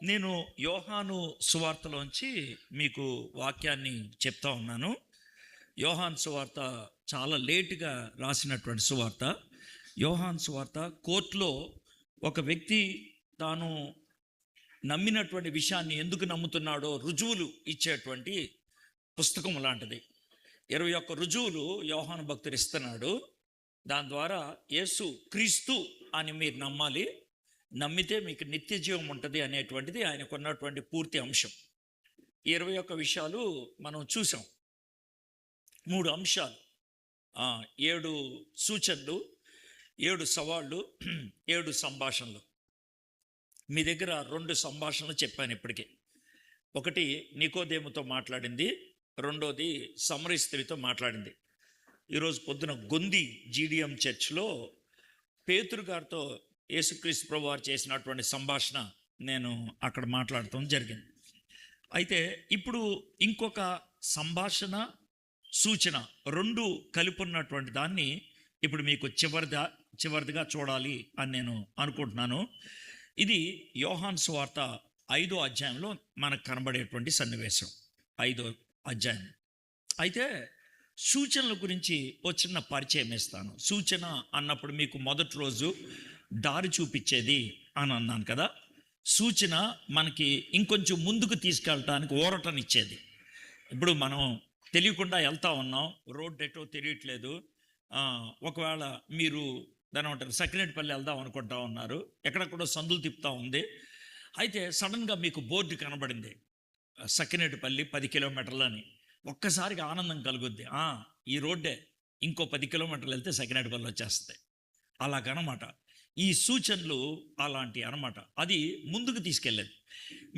నేను యోహాను సువార్తలోంచి మీకు వాక్యాన్ని చెప్తా ఉన్నాను. యోహాను సువార్త చాలా లేటుగా రాసినటువంటి సువార్త. యోహాను సువార్త కోర్టులో ఒక వ్యక్తి తాను నమ్మినటువంటి విషయాన్ని ఎందుకు నమ్ముతున్నాడో రుజువులు ఇచ్చేటువంటి పుస్తకం లాంటిది. 21 రుజువులు యోహాను భక్తుడు ఇస్తున్నాడు. దాని ద్వారా యేసు క్రీస్తు అని మీరు నమ్మాలి, నమ్మితే మీకు నిత్య జీవం ఉంటుంది అనేటువంటిది ఆయనకున్నటువంటి పూర్తి అంశం. 21 విషయాలు మనం చూసాం. 3 అంశాలు, 7 సూచనలు, 7 సవాళ్ళు, 7 సంభాషణలు. మీ దగ్గర 2 సంభాషణలు చెప్పాను ఇప్పటికే. ఒకటి నికోదేముతో మాట్లాడింది, రెండోది సమరయ స్త్రీతో మాట్లాడింది. ఈరోజు పొద్దున గొంది జీడిఎం చర్చ్లో పేతురు గారితో యేసుక్రీస్తు ప్రభు వారు చేసినటువంటి సంభాషణ నేను అక్కడ మాట్లాడటం జరిగింది. అయితే ఇప్పుడు ఇంకొక సంభాషణ, సూచన 2 కలిపి ఉన్నటువంటి దాన్ని ఇప్పుడు మీకు చివరిదిగా చూడాలి అని నేను అనుకుంటున్నాను. ఇది యోహాను సువార్త 5వ అధ్యాయంలో మనకు కనబడేటువంటి సన్నివేశం. 5వ అధ్యాయం. అయితే సూచనల గురించి ఓ చిన్న పరిచయం ఇస్తాను. సూచన అన్నప్పుడు మీకు మొదటి రోజు దారి చూపించేది అని అన్నాను కదా. సూచన మనకి ఇంకొంచెం ముందుకు తీసుకెళ్ళటానికి ఊరటనిచ్చేది. ఇప్పుడు మనం తెలియకుండా వెళ్తా ఉన్నాం, రోడ్ ఎటో తెలియట్లేదు. ఒకవేళ మీరు దాని అంటారు సకినేటిపల్లి వెళ్దాం అనుకుంటా ఉన్నారు, ఎక్కడెక్కడో సందులు తిప్పుతూ ఉంది. అయితే సడన్గా మీకు బోర్డు కనబడింది, సకినేటిపల్లి 10 కిలోమీటర్లు అని. ఒక్కసారిగా ఆనందం కలుగుద్ది. ఈ రోడ్డే, ఇంకో 10 కిలోమీటర్లు వెళ్తే సకినేటిపల్లి వచ్చేస్తుంది. అలాగనమాట ఈ సూచనలు, అలాంటివి అనమాట. అది ముందుకు తీసుకెళ్ళేది.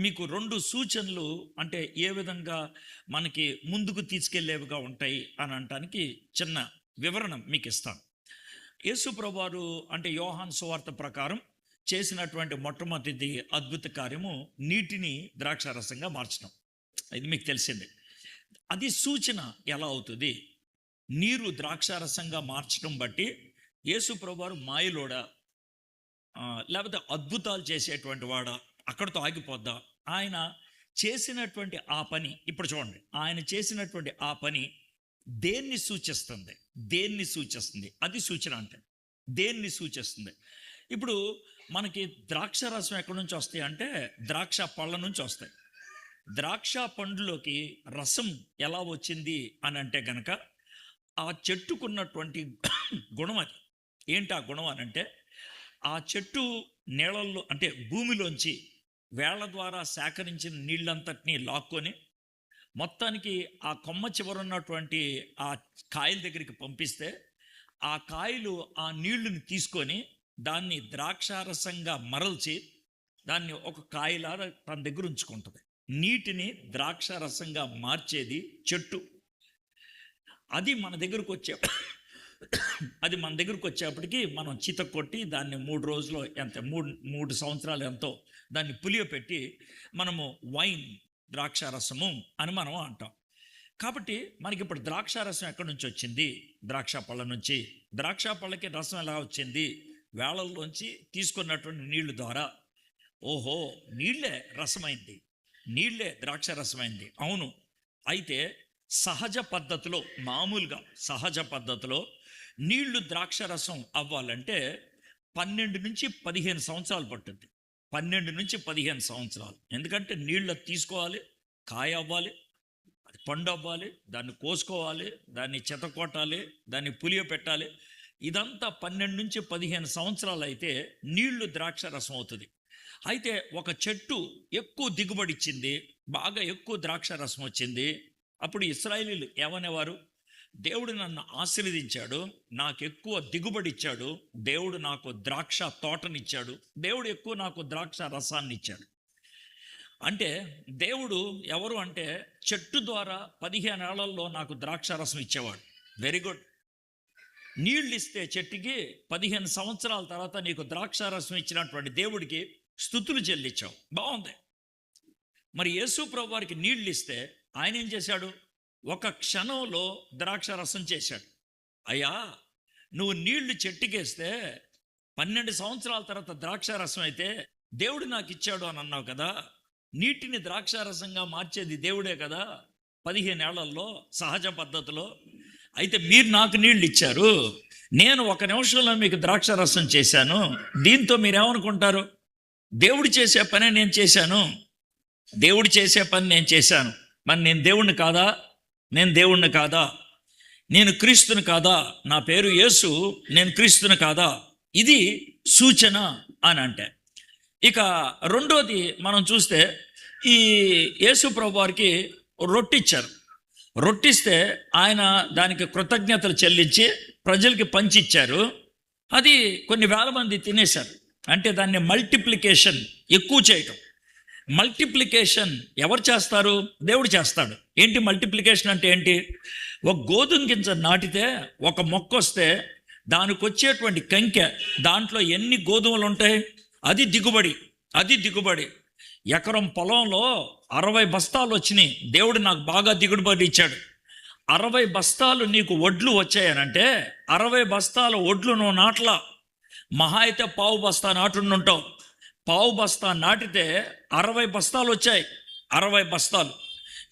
మీకు 2 సూచనలు అంటే ఏ విధంగా మనకి ముందుకు తీసుకెళ్లేవిగా ఉంటాయి అని అనటానికి చిన్న వివరణ మీకు ఇస్తాను. యేసు ప్రభువారు అంటే యోహాను సువార్త ప్రకారం చేసినటువంటి మొట్టమొదటి అద్భుత కార్యము నీటిని ద్రాక్షారసంగా మార్చడం. ఇది మీకు తెలిసిందే. అది సూచన ఎలా అవుతుంది? నీరు ద్రాక్షారసంగా మార్చడం బట్టి యేసు ప్రభువారు మాయలోడా, లేకపోతే అద్భుతాలు చేసేటువంటి వాడా, అక్కడితో ఆగిపోద్దా? ఆయన చేసినటువంటి ఆ పని ఇప్పుడు చూడండి. ఆయన చేసినటువంటి ఆ పని దేన్ని సూచిస్తుంది? దేన్ని సూచిస్తుంది? అది సూచన అంటే దేన్ని సూచిస్తుంది? ఇప్పుడు మనకి ద్రాక్ష రసం ఎక్కడి నుంచి వస్తాయి అంటే ద్రాక్ష పళ్ళ నుంచి వస్తాయి. ద్రాక్ష పండులోకి రసం ఎలా వచ్చింది అని అంటే గనక ఆ చెట్టుకున్నటువంటి గుణం అది. ఏంటి ఆ గుణం అని అంటే, ఆ చెట్టు నీళ్ళల్లో అంటే భూమిలోంచి వేళ్ల ద్వారా సేకరించిన నీళ్ళంతటినీ లాక్కొని మొత్తానికి ఆ కొమ్మ చివరున్నటువంటి ఆ కాయల దగ్గరికి పంపిస్తే, ఆ కాయలు ఆ నీళ్లను తీసుకొని దాన్ని ద్రాక్షారసంగా మరల్చి దాన్ని ఒక కాయలాగా తన దగ్గర ఉంచుకుంటుంది. నీటిని ద్రాక్షారసంగా మార్చేది చెట్టు. అది మన దగ్గరకు వచ్చేప్పటికి మనం చిత కొట్టి దాన్ని 3 రోజులు ఎంత 3 సంవత్సరాలు ఎంతో దాన్ని పులియపెట్టి మనము వైన్, ద్రాక్షారసము అని మనం అంటాం. కాబట్టి మనకి ఇప్పుడు ద్రాక్షారసం ఎక్కడి నుంచి వచ్చింది? ద్రాక్ష పళ్ళ నుంచి. ద్రాక్ష పళ్ళకి రసం ఎలా వచ్చింది? వేళల్లోంచి తీసుకున్నటువంటి నీళ్లు ద్వారా. ఓహో, నీళ్లే రసమైంది, నీళ్లే ద్రాక్ష రసమైంది. అవును. అయితే సహజ పద్ధతిలో, మామూలుగా సహజ పద్ధతిలో నీళ్లు ద్రాక్ష రసం అవ్వాలంటే 12 నుంచి 15 సంవత్సరాలు పట్టుద్ది. 12 నుంచి 15 సంవత్సరాలు. ఎందుకంటే నీళ్ళు తీసుకోవాలి, కాయ అవ్వాలి, అది పండు అవ్వాలి, దాన్ని కోసుకోవాలి, దాన్ని చెతకొట్టాలి, దాన్ని పులియ పెట్టాలి. ఇదంతా 12 నుంచి 15 సంవత్సరాలు అయితే నీళ్లు ద్రాక్ష రసం అవుతుంది. అయితే ఒక చెట్టు ఎక్కువ దిగుబడి ఇచ్చింది, బాగా ఎక్కువ ద్రాక్ష రసం వచ్చింది. అప్పుడు ఇశ్రాయేలీయులు ఏమనేవారు? దేవుడు నన్ను ఆశీర్వదించాడు, నాకు ఎక్కువ దిగుబడి ఇచ్చాడు, దేవుడు నాకు ద్రాక్ష తోటనిచ్చాడు, దేవుడు ఎక్కువ నాకు ద్రాక్ష రసాన్ని ఇచ్చాడు. అంటే దేవుడు ఎవరు అంటే చెట్టు ద్వారా 15 ఏళ్లలో నాకు ద్రాక్ష రసం ఇచ్చేవాడు. Very good. నీళ్ళు ఇస్తే చెట్టుకి 15 సంవత్సరాల తర్వాత నీకు ద్రాక్ష రసం ఇచ్చినటువంటి దేవుడికి స్తుతులు చెల్లించావు. బాగుంది. మరి యేసు ప్రభు వారికి నీళ్ళు ఇస్తే ఆయన ఏం చేశాడు? ఒక క్షణంలో ద్రాక్ష రసం చేశాడు. అయ్యా, నువ్వు నీళ్లు చెట్టుకేస్తే 12 సంవత్సరాల తర్వాత ద్రాక్ష రసం అయితే దేవుడు నాకు ఇచ్చాడు అని అన్నావు కదా, నీటిని ద్రాక్షారసంగా మార్చేది దేవుడే కదా 15 ఏళ్లలో సహజ పద్ధతిలో. అయితే మీరు నాకు నీళ్ళు ఇచ్చారు, నేను 1 నిమిషంలో మీకు ద్రాక్షారసం చేశాను. దీంతో మీరేమనుకుంటారు? దేవుడు చేసే పనే నేను చేశాను, దేవుడు చేసే పని నేను చేశాను. మరి నేను దేవుణ్ణి కాదా? నేను దేవుణ్ణి కాదా? నేను క్రీస్తుని కాదా? నా పేరు యేసు, నేను క్రీస్తుని కాదా? ఇది సూచన అని అంటే. ఇక రెండోది మనం చూస్తే, ఈ యేసు ప్రభు వారికి రొట్టిచ్చారు. రొట్టిస్తే ఆయన దానికి కృతజ్ఞతలు చెల్లించి ప్రజలకి పంచిచ్చారు. అది కొన్ని వేల మంది తినేశారు. అంటే దాన్ని మల్టిప్లికేషన్, ఎక్కువ చేయటం. మల్టిప్లికేషన్ ఎవరు చేస్తారు? దేవుడు చేస్తాడు. ఏంటి మల్టిప్లికేషన్ అంటే ఏంటి? ఒక గోధుమ గింజ నాటితే, ఒక మొక్క వస్తే దానికి వచ్చేటువంటి కంకె, దాంట్లో ఎన్ని గోధుమలు ఉంటాయి? అది దిగుబడి. ఎకరం పొలంలో 60 బస్తాలు వచ్చినాయి. దేవుడు నాకు బాగా దిగుబడి ఇచ్చాడు. 60 బస్తాలు నీకు వడ్లు వచ్చాయనంటే 60 బస్తాల వడ్లు నువ్వు నాటలా. మహా అయితే పావు బస్తా నాటుంటావు. పావు బస్తా నాటితే 60 బస్తాలు వచ్చాయి. 60 బస్తాలు.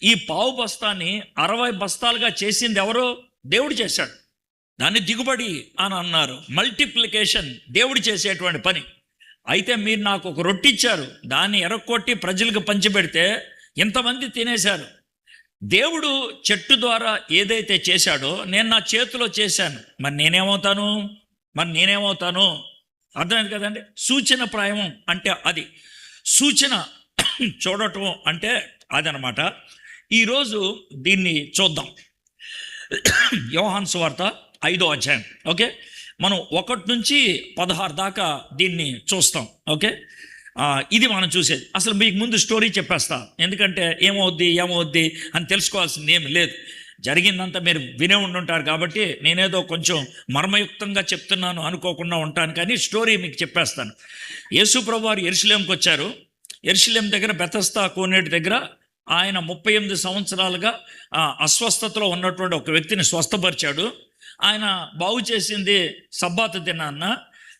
ఈ పావు బస్తాని 60 బస్తాలుగా చేసింది ఎవరు? దేవుడు చేశాడు. దాన్ని దిగుబడి అని అన్నారు. మల్టిప్లికేషన్ దేవుడు చేసేటువంటి పని. అయితే మీరు నాకు ఒక రొట్టె ఇచ్చారు, దాన్ని ఎరక్కొట్టి ప్రజలకు పంచిపెడితే ఇంతమంది తినేశారు. దేవుడు చెట్టు ద్వారా ఏదైతే చేశాడో నేను నా చేతిలో చేశాను. మరి నేనేమవుతాను? అర్థమైంది కదండి? సూచన ప్రాయం అంటే అది. సూచన చూడటం అంటే అదనమాట. ఈరోజు దీన్ని చూద్దాం. యోహాను సువార్త 5వ అధ్యాయం. ఓకే, మనం 1 నుంచి 16 దాకా దీన్ని చూస్తాం. ఓకే, ఇది మనం చూసేది. అసలు మీకు ముందు స్టోరీ చెప్పేస్తా, ఎందుకంటే ఏమవుద్ది అని తెలుసుకోవాల్సింది ఏమి లేదు. జరిగిందంతా మీరు వినే ఉండుంటారు కాబట్టి నేనేదో కొంచెం మర్మయుక్తంగా చెప్తున్నాను అనుకోకుండా ఉంటాను, కానీ స్టోరీ మీకు చెప్పేస్తాను. యేసు ప్రభు వారు యెరూషలేంకి వచ్చారు. యెరూషలేం దగ్గర బెతస్దా కోనేటి దగ్గర ఆయన 38 సంవత్సరాలుగా అస్వస్థతలో ఉన్నటువంటి ఒక వ్యక్తిని స్వస్థపరిచాడు. ఆయన బాగు చేసింది సబ్బాతు దినాన్న.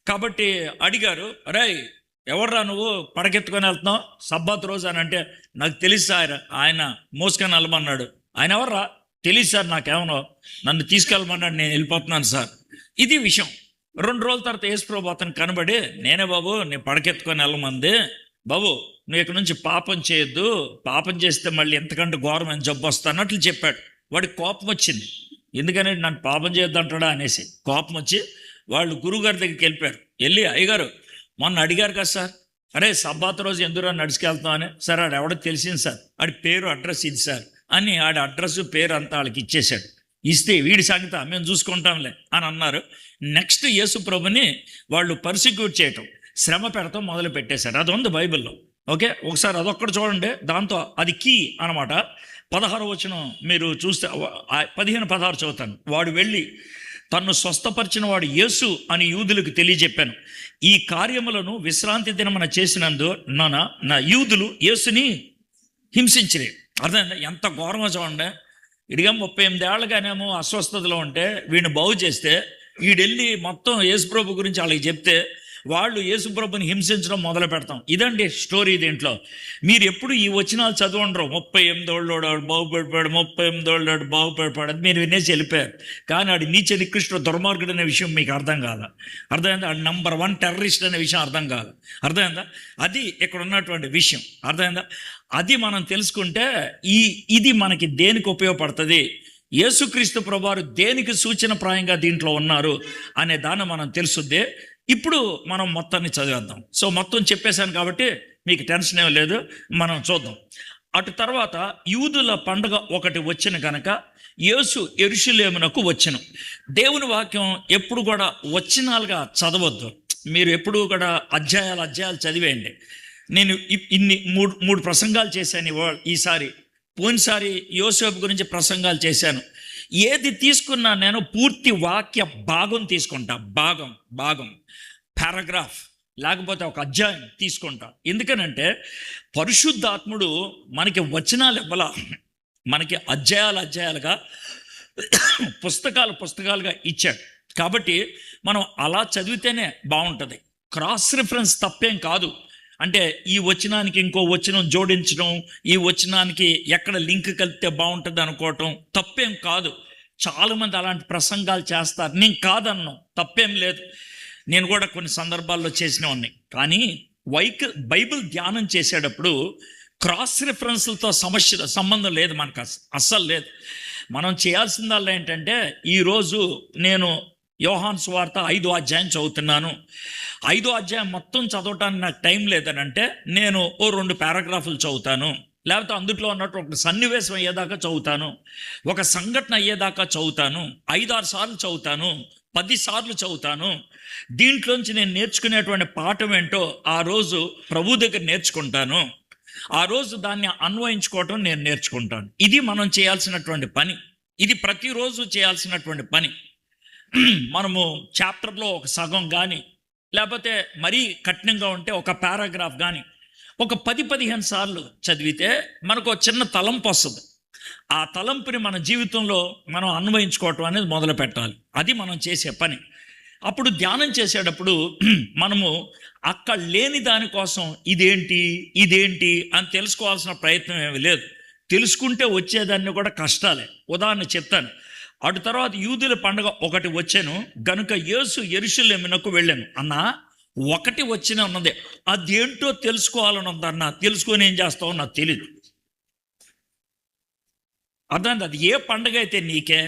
కాబట్టి అడిగారు, రే ఎవర్రా నువ్వు పడకెత్తుకొని వెళ్తున్నావు సబ్బాతు రోజు అని అంటే, నాకు తెలుసు సార్, ఆయన మోసుకొని వెళ్ళమన్నాడు. ఆయన ఎవర్రా? తెలియదు సార్, నాకేమనో, నన్ను తీసుకెళ్ళమన్నాడు, నేను వెళ్ళిపోతున్నాను సార్. ఇది విషయం. 2 రోజుల తర్వాత యేసు ప్రభు అతను కనబడి, నేనే బాబు నీ పడకెత్తుకొని వెళ్ళమంది, బాబు నువ్వు ఇక్కడ నుంచి పాపం చేయొద్దు, పాపం చేస్తే మళ్ళీ ఎంతకంటే ఘోరమైన జబ్బు వస్తా అన్నట్లు చెప్పాడు. వాడికి కోపం వచ్చింది. ఎందుకని నన్ను పాపం చేయొద్దు అంటాడా అనేసి కోపం వచ్చి వాళ్ళు గురువుగారి దగ్గరికి వెళ్ళిపోయారు. వెళ్ళి, అయ్యగారు మొన్న అడిగారు కదా సార్, అరే సబ్బాతు రోజు ఎందుకు నడుచుకెళ్తాం అని. సార్ ఆడు ఎవడో తెలిసింది సార్, ఆడి పేరు అడ్రస్ ఇది సార్ అని ఆడి అడ్రస్ పేరు అంతా వాళ్ళకి ఇచ్చేశాడు. ఇస్తే వీడి సంగతి మేము చూసుకుంటాంలే అని అన్నారు. నెక్స్ట్ యేసు ప్రభుని వాళ్ళు పర్సిక్యూట్ చేయటం, శ్రమ పెడతాం మొదలు పెట్టేశారు. అది ఉంది బైబిల్లో. ఓకే, ఒకసారి అదొక్కటి చూడండి. దాంతో అది కీ అనమాట. 16వ వచనం మీరు చూస్తే, 15-16 చదువుతాను. వాడు వెళ్ళి తన్ను స్వస్థపరిచిన వాడు యేసు అని యూదులకు తెలియజెప్పాను. ఈ కార్యములను విశ్రాంతి దినమున చేసినందు నా యూదులు యేసుని హింసించిరే. అర్థమైందా? ఎంత ఘోరమో చూడండి. ఇడిగా 38 ఏళ్ళగానేమో అస్వస్థతలో ఉంటే వీడిని బాగు చేస్తే, వీడెళ్ళి మొత్తం యేసుప్రభు గురించి వాళ్ళకి చెప్తే వాళ్ళు యేసుప్రభుని హింసించడం మొదలు పెడతాం. ఇదండి స్టోరీ. దీంట్లో మీరు ఎప్పుడు ఈ వచనాలు చదవండరు. 38 ఏళ్ళోడు బాగుపడిపోయాడు, 38 ఏళ్ళోడు బాగుపడిపోయాడు, అది మీరు వినేసి వెళ్ళిపోయారు. కానీ ఆడి నీచ నికృష్ట దుర్మార్గుడు అనే విషయం మీకు అర్థం కాదా? అర్థమైందా? ఆడు నంబర్ 1 టెర్రరిస్ట్ అనే విషయం అర్థం కాదు. అర్థమైందా? అది ఇక్కడ ఉన్నటువంటి విషయం. అర్థమైందా? అది మనం తెలుసుకుంటే ఇది మనకి దేనికి ఉపయోగపడుతుంది, యేసుక్రీస్తు ప్రభువారు దేనికి సూచన ప్రాయంగా దీంట్లో ఉన్నారు అనే దాన్ని మనం తెలుసుద్దే. ఇప్పుడు మనం మొత్తాన్ని చదివేద్దాం. సో మొత్తం చెప్పేశాను కాబట్టి మీకు టెన్షన్ ఏం లేదు. మనం చూద్దాం. అటు తర్వాత యూదుల పండుగ ఒకటి వచ్చిన కనుక యేసు యెరూషలేమునకు వచ్చెను. దేవుని వాక్యం ఎప్పుడు కూడా వచనాలుగా చదవద్దు. మీరు ఎప్పుడు కూడా అధ్యాయాలు చదివేయండి. నేను ఇన్ని మూడు ప్రసంగాలు చేశాను ఈసారి. పోయినసారి యోసేపు గురించి ప్రసంగాలు చేశాను. ఏది తీసుకున్నా నేను పూర్తి వాక్య భాగం తీసుకుంటా. భాగం పారాగ్రాఫ్ లేకపోతే ఒక అధ్యాయం తీసుకుంటా. ఎందుకనంటే పరిశుద్ధాత్ముడు మనకి వచనాలు ఇవ్వాల, మనకి అధ్యాయాలుగా పుస్తకాలుగా ఇచ్చాడు. కాబట్టి మనం అలా చదివితేనే బాగుంటుంది. క్రాస్ రిఫరెన్స్ తప్పేం కాదు. అంటే ఈ వచనానికి ఇంకో వచనం జోడించడం, ఈ వచనానికి ఎక్కడ లింక్ కలిపితే బాగుంటుంది అనుకోవటం తప్పేం కాదు. చాలామంది అలాంటి ప్రసంగాలు చేస్తారు, నేను కాదన్నాను, తప్పేం లేదు. నేను కూడా కొన్ని సందర్భాల్లో చేసినవి ఉన్నాయి. కానీ బైబిల్ ధ్యానం చేసేటప్పుడు క్రాస్ రిఫరెన్స్లతో సంబంధం లేదు మనకు, అస్సలు లేదు. మనం చేయాల్సిందల్లా ఏంటంటే, ఈరోజు నేను యోహాను సువార్త 5వ అధ్యాయం చదువుతున్నాను. 5వ అధ్యాయం మొత్తం చదవటానికి నాకు టైం లేదనంటే నేను 2 పారాగ్రాఫ్లు చదువుతాను, లేకపోతే అందుట్లో ఉన్నట్టు ఒక సన్నివేశం అయ్యేదాకా చదువుతాను, ఒక సంఘటన అయ్యేదాకా చదువుతాను, 5-6 సార్లు చదువుతాను, 10 సార్లు చదువుతాను. దీంట్లోంచి నేను నేర్చుకునేటువంటి పాఠం ఏంటో ఆ రోజు ప్రభు దగ్గర నేర్చుకుంటాను. ఆ రోజు దాన్ని అన్వయించుకోవటం నేను నేర్చుకుంటాను. ఇది మనం చేయాల్సినటువంటి పని, ఇది ప్రతిరోజు చేయాల్సినటువంటి పని. మనము చాప్టర్లో ఒక సగం కానీ, లేకపోతే మరీ కఠినంగా ఉంటే ఒక పారాగ్రాఫ్ కానీ ఒక 10-15 సార్లు చదివితే మనకు ఒక చిన్న తలంపు వస్తుంది. ఆ తలంపుని మన జీవితంలో మనం అన్వయించుకోవటం అనేది మొదలు పెట్టాలి. అది మనం చేసే పని. అప్పుడు ధ్యానం చేసేటప్పుడు మనము అక్కడ లేని దానికోసం ఇదేంటి అని తెలుసుకోవాల్సిన ప్రయత్నం ఏమీ లేదు. తెలుసుకుంటే వచ్చేదాన్ని కూడా కష్టాలే. ఉదాహరణ చెప్తాను. అటు తర్వాత యూదుల పండుగ ఒకటి వచ్చాను గనుక యేసు యెరూషలేమునకు వెళ్ళాను అన్నా. ఒకటి వచ్చిన ఉన్నదే, అదేంటో తెలుసుకోవాలని ఉందన్నా. తెలుసుకొని ఏం చేస్తావో నాకు తెలీదు. అర్థం, అది ఏ పండగ అయితే నీకే.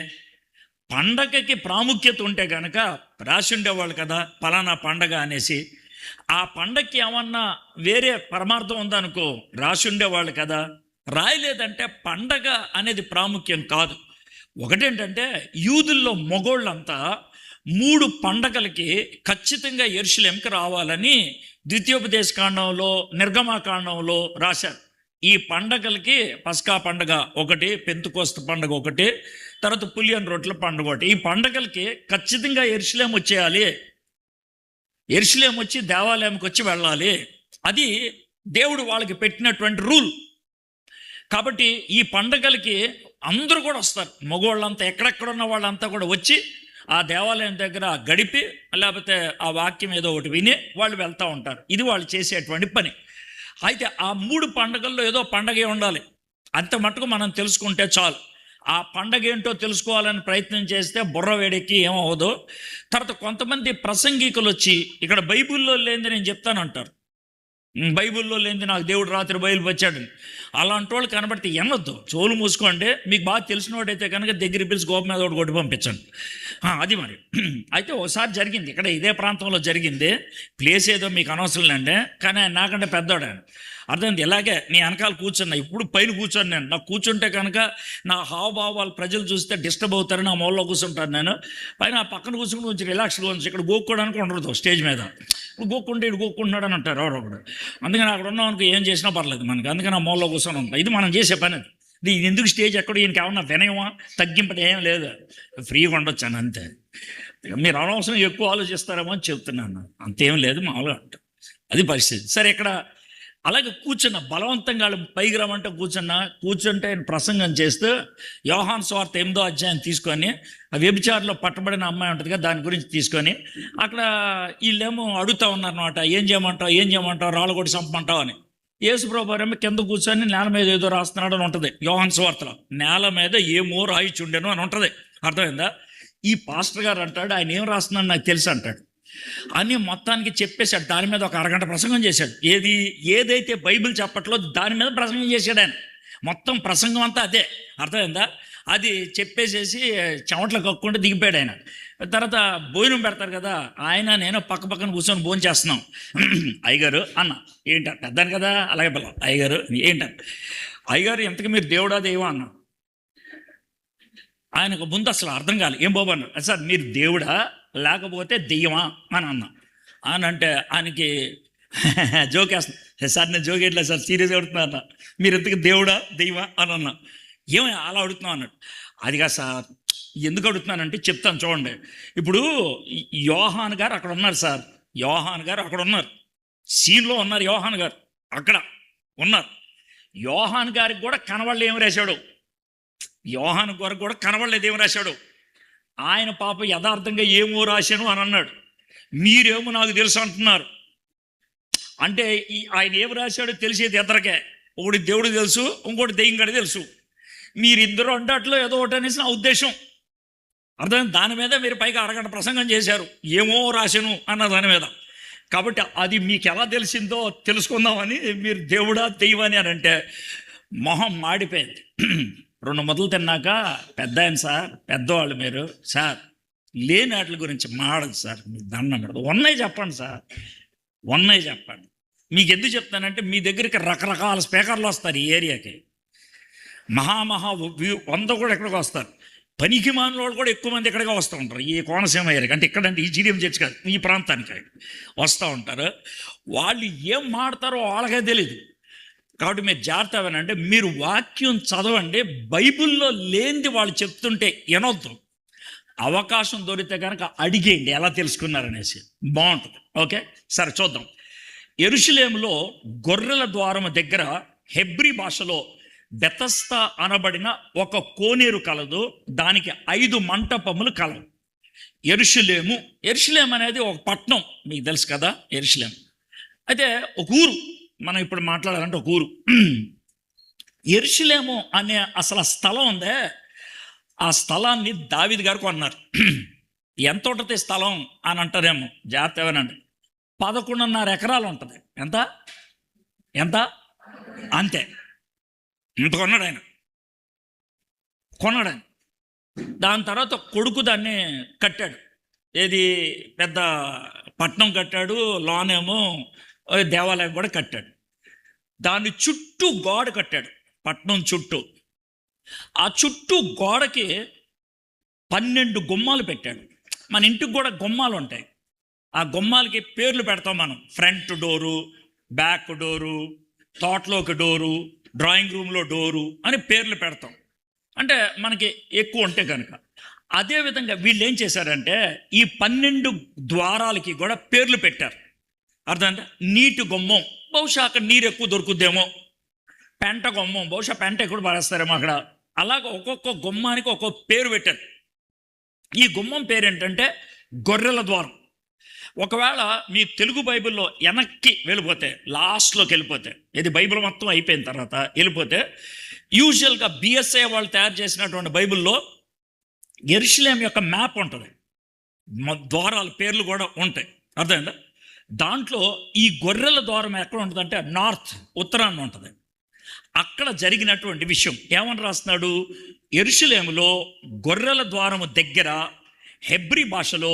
పండగకి ప్రాముఖ్యత ఉంటే కనుక రాసి ఉండేవాళ్ళు కదా పలానా పండగ అనేసి. ఆ పండగకి ఏమన్నా వేరే పరమార్థం ఉందనుకో రాసి ఉండేవాళ్ళు కదా. రాయలేదంటే పండగ అనేది ప్రాముఖ్యం కాదు. ఒకటేంటంటే, యూదుల్లో మగోళ్ళంతా 3 పండగలకి ఖచ్చితంగా యెరూషలేముకి రావాలని ద్వితీయోపదేశకాండంలో, నిర్గమాకాండంలో రాశారు. ఈ పండగలకి పస్కా పండగ ఒకటి, పెంతెకోస్తు పండగ ఒకటి, తర్వాత పులియని రొట్టెల పండుగ ఒకటి. ఈ పండగలకి ఖచ్చితంగా యెరూషలేము వచ్చేయాలి. యెరూషలేము వచ్చి దేవాలయంకి వచ్చి వెళ్ళాలి. అది దేవుడు వాళ్ళకి పెట్టినటువంటి రూల్. కాబట్టి ఈ పండగలకి అందరూ కూడా వస్తారు. మగవాళ్ళంతా, ఎక్కడెక్కడ ఉన్న వాళ్ళంతా కూడా వచ్చి ఆ దేవాలయం దగ్గర గడిపి, లేకపోతే ఆ వాక్యం ఏదో ఒకటి విని వాళ్ళు వెళ్తూ ఉంటారు. ఇది వాళ్ళు చేసేటువంటి పని. అయితే ఆ 3 పండగల్లో ఏదో పండగే ఉండాలి. అంత మటుకు మనం తెలుసుకుంటే చాలు. ఆ పండగ ఏంటో తెలుసుకోవాలని ప్రయత్నం చేస్తే బుర్ర వేడెక్కి ఏమవ్వదు. తర్వాత కొంతమంది ప్రసంగికులు వచ్చి ఇక్కడ బైబిల్లో లేనిది నేను చెప్తానంటారు. బైబిల్లో లేనిది నాకు దేవుడు రాత్రి బయలు వచ్చాడని. అలాంటి వాళ్ళు కనబడితే ఎనొద్దు, చెవులు మూసుకోండి. మీకు బాగా తెలిసిన వాడైతే కనుక దగ్గర పిలిచి గోప మీద ఒకటి కొట్టి పంపించండి. అది మరి. అయితే ఒకసారి జరిగింది, ఇక్కడ ఇదే ప్రాంతంలో జరిగింది. ప్లేస్ ఏదో మీకు అనవసరం అండి, కానీ ఆయన నాకంటే పెద్దవాడు. ఆయన అర్థమైంది. ఇలాగే నీ వెనకాల కూర్చున్నా, ఇప్పుడు పైన కూర్చొని నేను. నాకు కూర్చుంటే కనుక నా హావభావాలు ప్రజలు చూస్తే డిస్టర్బ్ అవుతారని ఆ మూలలో కూర్చుంటాను నేను. పైన ఆ పక్కన కూర్చుని కొంచెం రిలాక్స్గా ఉంచి ఇక్కడ గోక్కోవడానికి ఉండదు స్టేజ్ మీద. ఇప్పుడు గోక్కుంటే ఇటు గోక్కుంటున్నాడు అని అంటారు ఎవరొకడు. అందుకని అక్కడ ఉన్నాం అనుకో ఏం చేసినా పర్లేదు మనకి. అందుకని ఆ మూలలో కూర్చొని ఉంటాం. ఇది మనం చేసే పని. ఇది ఎందుకు స్టేజ్ ఎక్కడ ఈయనకి ఏమన్నా వినయమా తగ్గింపట ఏం లేదు, ఫ్రీగా ఉండొచ్చు అని అంతే. మీరు అనవసరం ఎక్కువ ఆలోచిస్తారేమో అని చెప్తున్నాను. అంతేం లేదు, మామూలుగా అంటారు. అది పరిస్థితి. సరే, ఇక్కడ అలాగే కూర్చున్న బలవంతంగా పైకి రమ్మంటే కూర్చుంటే ఆయన ప్రసంగం చేస్తూ యోహాను సువార్త 8వ అధ్యాయం తీసుకొని, ఆ వ్యభిచారంలో పట్టబడిన అమ్మాయి ఉంటుంది కదా, దాని గురించి తీసుకొని అక్కడ వీళ్ళేమో అడుగుతూ ఉన్నారన్నమాట. ఏం చేయమంటావు రాళ్ళు కొట్టి చంపమంటావు అని. యేసుప్రభువు ఏమో కింద కూర్చొని నేల మీద ఏదో రాస్తున్నాడు అని ఉంటుంది యోహాను సువార్తలో. నేల మీద ఏమో రాయిచుండెను అని ఉంటుంది. అర్థమైందా? ఈ పాస్టర్ గారు అంటాడు, ఆయన ఏం రాస్తున్నాడు నాకు తెలుసు అంటాడు అని మొత్తానికి చెప్పేశాడు. దాని మీద ఒక అరగంట ప్రసంగం చేశాడు. ఏదైతే బైబిల్ చెప్పట్లో దాని మీద ప్రసంగం చేశాడు ఆయన. మొత్తం ప్రసంగం అంతా అదే. అర్థమైందా? అది చెప్పేసేసి చెమటలు కక్కుంటూ దిగిపోయాడు ఆయన. తర్వాత భోజనం పెడతారు కదా, ఆయన నేను పక్కన కూర్చొని భోజనం చేస్తున్నాం. అయ్యగారు అన్న ఏంట పెద్దాను కదా, అలాగే పిల్ల అయ్యగారు ఏంటంట. అయ్యగారు ఎంతకు మీరు దేవుడా దేవా అన్నా. ఆయనకు ముందు అసలు అర్థం కాలేదు. ఏం బాబు అన్నాడు. సార్ మీరు దేవుడా లేకపోతే దెయ్యమా అని అన్నా. అని అంటే ఆయనకి జోకేస్తాను. సార్ నేను జోకేట్లేదు సార్, సీరియస్గా అడుగుతున్నా అన్న. మీరు ఎంతకు దేవుడా దెయ్యమా అని అన్నా. ఏమో అలా అడుగుతున్నావు అన్నాడు. అదిగా సార్ ఎందుకు అడుగుతున్నానంటే చెప్తాను చూడండి. ఇప్పుడు యోహాన్ గారు అక్కడ ఉన్నారు సార్, యోహాన్ గారు అక్కడ ఉన్నారు, సీన్లో ఉన్నారు. యోహాన్ గారు అక్కడ ఉన్నారు. యోహాన్ గారికి కూడా కనబడలే ఏమి రాశాడు. యోహాను గారికి కూడా కనబడలేదు ఏమి రాశాడు. ఆయన పాప యథార్థంగా ఏమో రాశాను అని అన్నాడు. మీరేమో నాకు తెలుసు అంటున్నారు. అంటే ఆయన ఏం రాశాడో తెలిసేది ఇద్దరికే, ఒకటి దేవుడు తెలుసు, ఇంకోటి దెయ్యం గడి తెలుసు. మీరిద్దరు అంటట్లో ఏదో ఒకటి అనేసి నా ఉద్దేశం. అర్థం? దాని మీద మీరు పైగా అరగంట ప్రసంగం చేశారు, ఏమో రాశాను అన్న దాని మీద. కాబట్టి అది మీకు ఎలా తెలిసిందో తెలుసుకుందామని మీరు దేవుడా దెయ్యమని అని అంటే మొహం మాడిపోయింది. 2 ముద్దలు తిన్నాక పెద్ద ఆయన సార్, పెద్దవాళ్ళు మీరు సార్, లేని వాటి గురించి మాడదు సార్, మీకు దండం పెడదు, ఉన్నాయి చెప్పండి సార్, ఉన్నాయి చెప్పండి. మీకు ఎందుకు చెప్తానంటే మీ దగ్గరికి రకరకాల స్పీకర్లు వస్తారు ఈ ఏరియాకి, మహా 100 కూడా ఎక్కడికి వస్తారు. పనికి మాలిన వాళ్ళు కూడా ఎక్కువ మంది ఎక్కడికి వస్తూ ఉంటారు ఈ కోనసీమ ఏరియాకి. అంటే ఇక్కడంటే ఈ జీడియం చర్చి కాదు, ఈ ప్రాంతానికి వస్తూ ఉంటారు. వాళ్ళు ఏం మాడతారో వాళ్ళకే తెలియదు. కాబట్టి మీరు జాగ్రత్త అంటే మీరు వాక్యం చదవండి, బైబిల్లో లేనిది వాళ్ళు చెప్తుంటే వినొద్దు. అవకాశం దొరికితే కనుక అడిగేయండి ఎలా తెలుసుకున్నారనేసి, బాగుంటుంది. ఓకే, సరే చూద్దాం. యెరూషలేములో గొర్రెల ద్వారము దగ్గర హెబ్రీ భాషలో బెతస్తా అనబడిన ఒక కోనేరు కలదు, దానికి 5 మంటపములు కలవు. యెరూషలేము అనేది ఒక పట్టణం, మీకు తెలుసు కదా యెరూషలేము. అయితే ఒక ఊరు, మనం ఇప్పుడు మాట్లాడాలంటే ఒక ఊరు. యెరూషలేము అనే అసలు ఆ స్థలం ఉందే, ఆ స్థలాన్ని దావీదు గారు కొన్నారు. ఎంత ఉంటుంది స్థలం అని అంటారేమో, జాగ్రత్త ఏమనండి. 11.5 ఎకరాలు ఉంటుంది. ఎంత అంతే, ఇంత కొన్నాడు ఆయన. దాని తర్వాత కొడుకు దాన్ని కట్టాడు, ఏది పెద్ద పట్నం కట్టాడు, లోనేమో దేవాలయం కూడా కట్టాడు. దాని చుట్టూ గోడ కట్టాడు, పట్నం చుట్టూ. ఆ చుట్టూ గోడకి 12 గుమ్మాలు పెట్టాడు. మన ఇంటికి కూడా గుమ్మాలు ఉంటాయి, ఆ గుమ్మాలకి పేర్లు పెడతాం మనం. ఫ్రంట్ డోరు, బ్యాక్ డోరు, తోటలోకి డోరు, డ్రాయింగ్ రూమ్లో డోరు అని పేర్లు పెడతాం, అంటే మనకి ఎక్కువ ఉంటే కనుక. అదేవిధంగా వీళ్ళు ఏం చేశారంటే ఈ 12 ద్వారాలకి కూడా పేర్లు పెట్టారు. అర్థం? నీటి గుమ్మం, బహుశా అక్కడ నీరు ఎక్కువ దొరుకుద్దేమో. పెంట గుమ్మం, బహుశా పెంట ఎక్కువ పడేస్తారేమో అక్కడ. అలాగ ఒక్కొక్క గుమ్మానికి ఒక్కొక్క పేరు పెట్టారు. ఈ గుమ్మం పేరు ఏంటంటే గొర్రెల ద్వారం. ఒకవేళ మీ తెలుగు బైబిల్లో వెనక్కి వెళ్ళిపోతే, లాస్ట్లోకి వెళ్ళిపోతే, ఇది బైబిల్ మొత్తం అయిపోయిన తర్వాత వెళ్ళిపోతే, యూజువల్గా బిఎస్ఏ వాళ్ళు తయారు చేసినటువంటి బైబిల్లో యెరూషలేము యొక్క మ్యాప్ ఉంటుంది, ద్వారాల పేర్లు కూడా ఉంటాయి. అర్థమైందా? దాంట్లో ఈ గొర్రెల ద్వారం ఎక్కడ ఉంటుంది అంటే నార్త్, ఉత్తరాన్ని ఉంటుంది. అక్కడ జరిగినటువంటి విషయం ఏమని రాస్తున్నాడు, యెరూషలేములో గొర్రెల ద్వారము దగ్గర హెబ్రీ భాషలో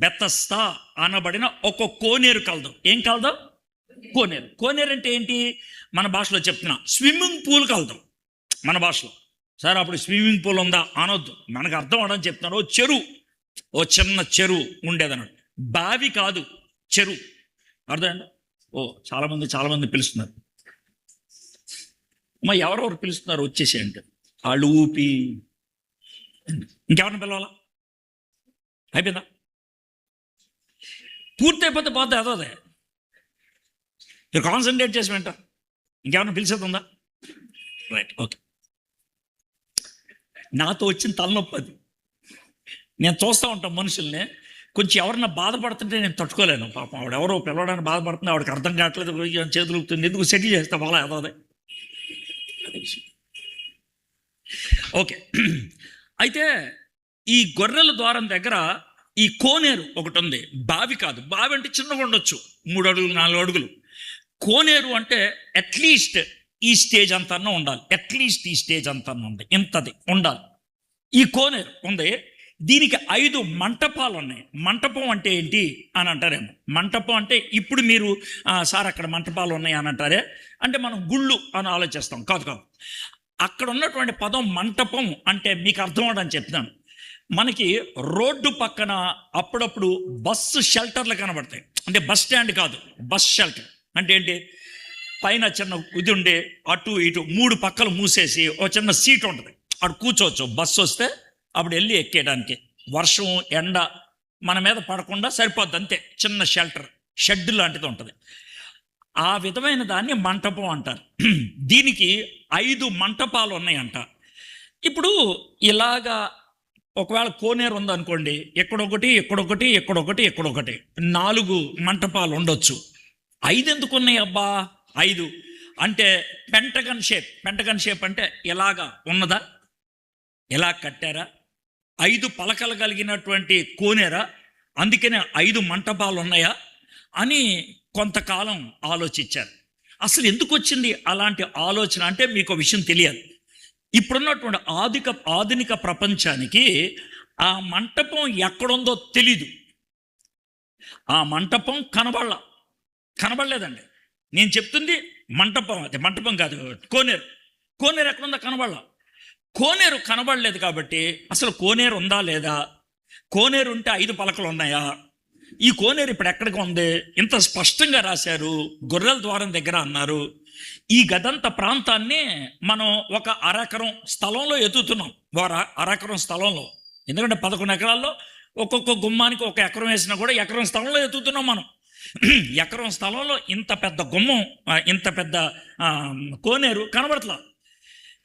బెతస్తా అనబడిన ఒక కోనేరు కలదు. ఏం కలదు? కోనేరు అంటే ఏంటి? మన భాషలో చెప్తున్నా, స్విమ్మింగ్ పూల్ కలదు మన భాషలో. సార్ అప్పుడు స్విమ్మింగ్ పూల్ ఉందా అనొద్దు, మనకు అర్థం అవడం చెప్తున్నాను. ఓ చిన్న చెరువు ఉండేదన్నట్టు, బావి కాదు, చెరువు. అర్థం? చాలామంది పిలుస్తున్నారు, అమ్మా ఎవరెవరు పిలుస్తున్నారు వచ్చేసి అంటే వాళ్ళు ఊపి. ఇంకెవరిని పిలవాలా? అయిపోయిందా? పూర్తి అయిపోతే పోతే అదే మీరు కాన్సన్ట్రేట్ చేసి వింటారు. ఇంకేమైనా పిలిచేది ఉందా? Right, okay. నాతో వచ్చిన తలనొప్పి అది. నేను చూస్తూ ఉంటాను మనుషుల్ని, కొంచెం ఎవరన్నా బాధపడుతుంటే నేను తట్టుకోలేను. పాపం ఆవిడ ఎవరో పిలవడానికి బాధపడుతుంది, ఆవిడకి అర్థం కావట్లేదు, చేతులు ఊపుతుంది, ఎందుకు సెటిల్ చేస్తా వాళ్ళ అదే. ఓకే, అయితే ఈ గొర్రెల ద్వారం దగ్గర ఈ కోనేరు ఒకటి ఉంది. బావి కాదు, బావి అంటే చిన్నగా ఉండొచ్చు, 3 అడుగులు 4 అడుగులు. కోనేరు అంటే అట్లీస్ట్ ఈ స్టేజ్ అంతా ఉండాలి, అట్లీస్ట్ ఈ స్టేజ్ అంతా ఉంది, ఇంతది ఉండాలి. ఈ కోనేరు ఉంది, దీనికి 5 మంటపాలు ఉన్నాయి. మంటపం అంటే ఏంటి అని అంటారేమో. మంటపం అంటే ఇప్పుడు మీరు సార్ అక్కడ మంటపాలు ఉన్నాయి అని అంటారే, అంటే మనం గుళ్ళు అని ఆలోచిస్తాం. కాదు. అక్కడ ఉన్నటువంటి పదం మంటపం అంటే మీకు అర్థం అవడానికి చెప్తున్నాను. మనకి రోడ్డు పక్కన అప్పుడప్పుడు బస్సు షెల్టర్లు కనబడతాయి. అంటే బస్ స్టాండ్ కాదు, బస్ షెల్టర్ అంటే ఏంటి? పైన చిన్న ఇది ఉండి అటు ఇటు 3 పక్కలు మూసేసి ఒక చిన్న సీట్ ఉంటుంది, అటు కూర్చోవచ్చు. బస్సు వస్తే అప్పుడు వెళ్ళి ఎక్కేయడానికి, వర్షం ఎండ మన మీద పడకుండా సరిపోద్ది, అంతే. చిన్న షెడ్ లాంటిది ఉంటుంది. ఆ విధమైన దాన్ని మంటపం అంటారు. దీనికి 5 మంటపాలు ఉన్నాయంట. ఇప్పుడు ఇలాగా ఒకవేళ కోనేరు ఉందనుకోండి, ఎక్కడొకటి 4 మంటపాలు ఉండొచ్చు. ఐదు ఎందుకు ఉన్నాయి అబ్బా? ఐదు అంటే పెంటగన్ షేప్ అంటే ఎలాగా ఉన్నదా? ఎలా కట్టారా? ఐదు పలకలు కలిగినటువంటి కోనేరా, అందుకనే ఐదు మంటపాలు ఉన్నాయా అని కొంతకాలం ఆలోచించారు. అసలు ఎందుకు వచ్చింది అలాంటి ఆలోచన అంటే మీకు విషయం తెలియదు. ఇప్పుడున్నటువంటి ఆధునిక ప్రపంచానికి ఆ మంటపం ఎక్కడుందో తెలీదు. ఆ మంటపం కనబడలేదండి. నేను చెప్తుంది మంటపం, అది మంటపం కాదు, కోనేరు ఎక్కడుందో కోనేరు కనబడలేదు. కాబట్టి అసలు కోనేరు ఉందా లేదా, కోనేరు ఉంటే ఐదు పలకలు ఉన్నాయా, ఈ కోనేరు ఇప్పుడు ఎక్కడికి ఉంది, ఇంత స్పష్టంగా రాశారు, గొర్రెల ద్వారం దగ్గర అన్నారు. ఈ గదంత ప్రాంతాన్ని మనం ఒక అరెకరం స్థలంలో ఎత్తుతున్నాం, అరెకరం స్థలంలో. ఎందుకంటే 11 ఎకరాల్లో ఒక్కొక్క గుమ్మానికి ఒక ఎకరం వేసినా కూడా ఎకరం స్థలంలో ఎత్తుతున్నాం మనం. ఎకరం స్థలంలో ఇంత పెద్ద గుమ్మం, ఇంత పెద్ద కోనేరు కనబడట్లా.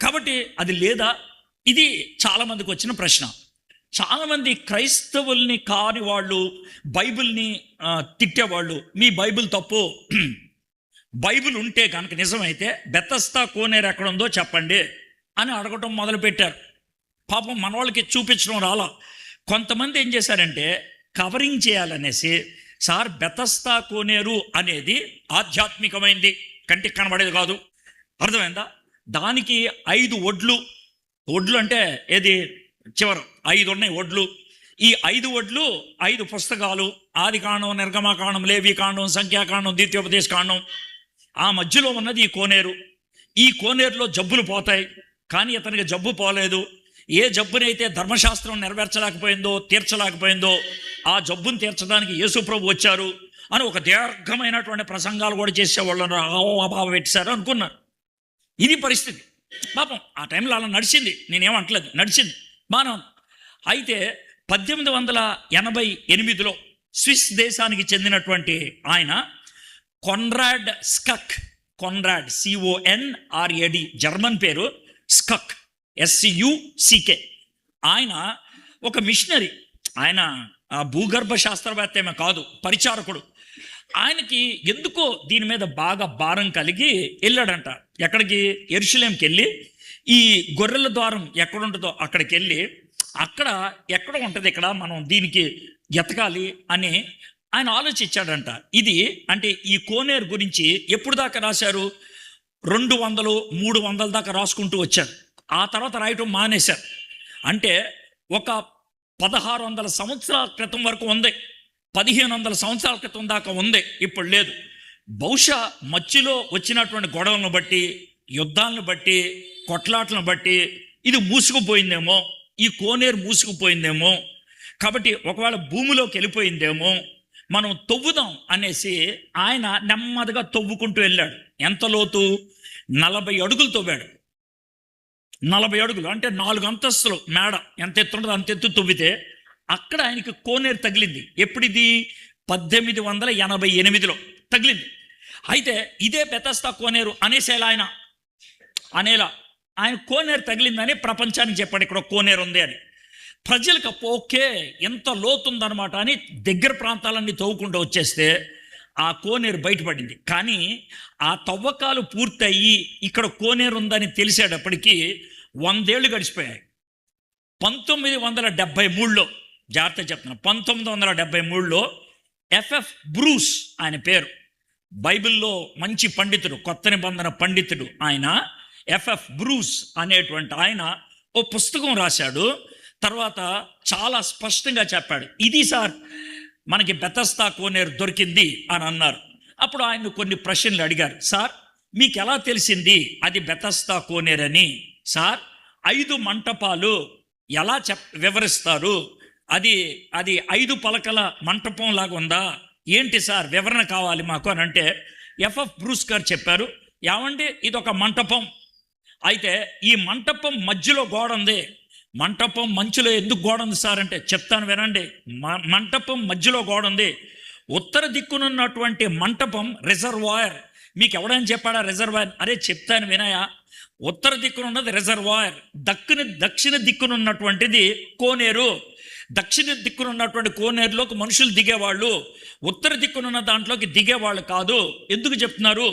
కాబట్టి అది లేదా? ఇది చాలామందికి వచ్చిన ప్రశ్న. చాలామంది క్రైస్తవుల్ని కాని వాళ్ళు, బైబిల్ని తిట్టేవాళ్ళు, మీ బైబిల్ తప్పు, బైబిల్ ఉంటే కనుక నిజమైతే బెతస్దా కోనేరు ఎక్కడ ఉందో చెప్పండి అని అడగటం మొదలుపెట్టారు. పాపం మన వాళ్ళకి చూపించడం రాలా. కొంతమంది ఏం చేశారంటే కవరింగ్ చేయాలనేసి, సార్ బెతస్దా కోనేరు అనేది ఆధ్యాత్మికమైంది, కంటికి కనబడేది కాదు, అర్థమైందా? దానికి 5 ఒడ్లు అంటే ఏది చివర 5 ఉన్నాయి ఒడ్లు. ఈ 5 ఒడ్లు 5 పుస్తకాలు, ఆదికాండం, నిర్గమకాండం, లేవీకాండం, సంఖ్యాకాండం, ద్వితీయోపదేశ కాండం. ఆ మధ్యలో ఉన్నది ఈ కోనేరు. ఈ కోనేరులో జబ్బులు పోతాయి, కానీ ఇతనికి జబ్బు పోలేదు. ఏ జబ్బునైతే ధర్మశాస్త్రం నెరవేర్చలేకపోయిందో, తీర్చలేకపోయిందో, ఆ జబ్బును తీర్చడానికి యేసుప్రభు వచ్చారు అని ఒక దీర్ఘమైనటువంటి ప్రసంగాలు కూడా చేసేవాళ్ళని అభావం పెట్టారు అనుకున్నారు. ఇది పరిస్థితి. పాపం ఆ టైంలో అలా నడిచింది, నేనేమంటలేదు, నడిచింది మనం. అయితే 1888లో స్విస్ దేశానికి చెందినటువంటి ఆయన కొన్రాడ్ స్కక్, CONRAD, జర్మన్ పేరు, స్కక్ SCUCK. ఆయన ఒక మిషనరీ, ఆయన భూగర్భ శాస్త్రవేత్త ఏమో కాదు, పరిచారకుడు. ఆయనకి ఎందుకో దీని మీద బాగా భారం కలిగి వెళ్ళాడంట. ఎక్కడికి? యెరూషలేంకి వెళ్ళి ఈ గొర్రెల ద్వారం ఎక్కడుంటుందో అక్కడికి వెళ్ళి, అక్కడ ఎక్కడ ఉంటుంది, ఇక్కడ మనం దీనికి ఎతకాలి అని ఆయన ఆలోచించాడంట. ఇది అంటే ఈ కోనేరు గురించి ఎప్పుడు దాకా రాశారు? 200, 300 దాకా రాసుకుంటూ వచ్చారు. ఆ తర్వాత రాయటం మానేశారు. అంటే ఒక 1600 సంవత్సరాల క్రితం వరకు ఉంది, 1500 సంవత్సరాల క్రితం దాకా ఉంది, ఇప్పుడు లేదు. బహుశా మధ్యలో వచ్చినటువంటి గొడవలను బట్టి, యుద్ధాలను బట్టి, కొట్లాట్లను బట్టి ఇది మూసుకుపోయిందేమో, ఈ కోనేరు మూసుకుపోయిందేమో. కాబట్టి ఒకవేళ భూమిలోకి వెళ్ళిపోయిందేమో, మనం తవ్వుదాం అనేసి ఆయన నెమ్మదిగా తవ్వుకుంటూ వెళ్ళాడు. ఎంత లోతు? 40 అడుగులు తవ్వాడు. 40 అడుగులు అంటే 4 అంతస్తులు మేడ ఎంత ఎత్తు ఉంటుందో అంత ఎత్తు తవ్వితే అక్కడ ఆయనకి కోనేరు తగిలింది. ఎప్పుడిది? 1888లో తగిలింది. అయితే ఇదే బెతస్దా కోనేరు అనేసేలా ఆయన కోనేరు తగిలిందని ప్రపంచానికి చెప్పాడు, ఇక్కడ కోనేరు ఉంది అని. ప్రజలకు ఓకే ఎంత లోతుందనమాట అని దగ్గర ప్రాంతాలన్నీ తవ్వుకుంటూ వచ్చేస్తే ఆ కోనేరు బయటపడింది. కానీ ఆ తవ్వకాలు పూర్తయ్యి ఇక్కడ కోనేరు ఉందని తెలిసేటప్పటికీ 100 ఏళ్ళు గడిచిపోయాయి. 1973లో, జాగ్రత్త చెప్తున్నాను, 1973లో FF బ్రూస్ ఆయన పేరు, బైబిల్లో మంచి పండితుడు, కొత్త నిబంధన పండితుడు ఆయన. FF బ్రూస్ అనేటువంటి ఆయన ఓ పుస్తకం రాశాడు. తర్వాత చాలా స్పష్టంగా చెప్పాడు, ఇది సార్ మనకి బెతస్దా కోనేరు దొరికింది అని అన్నారు. అప్పుడు ఆయన కొన్ని ప్రశ్నలు అడిగారు. సార్ మీకు ఎలా తెలిసింది అది బెతస్దా కోనేరని? సార్ 5 మంటపాలు ఎలా వివరిస్తారు? అది 5 పలకల మంటపం లాగా ఉందా ఏంటి సార్, వివరణ కావాలి మాకు అని అంటే FF బ్రూస్ గారు చెప్పారు, ఏమండి ఇది ఒక మంటపం, అయితే ఈ మంటపం మధ్యలో గోడ ఉంది. మంటపం మంచులో ఎందుకు గోడ ఉంది సార్ అంటే చెప్తాను వినండి. మంటపం మధ్యలో గోడ ఉంది. ఉత్తర దిక్కునున్నటువంటి మంటపం రిజర్వాయర్. మీకు ఎవడైనా చెప్పాడా రిజర్వాయర్? అరే చెప్తాను వినయా. ఉత్తర దిక్కునున్నది రిజర్వాయర్, దక్షిణ దిక్కునున్నటువంటిది కోనేరు. దక్షిణ దిక్కున ఉన్నటువంటి కోనేరులోకి మనుషులు దిగేవాళ్ళు, ఉత్తర దిక్కునున్న దాంట్లోకి దిగేవాళ్ళు కాదు. ఎందుకు చెప్తున్నారు?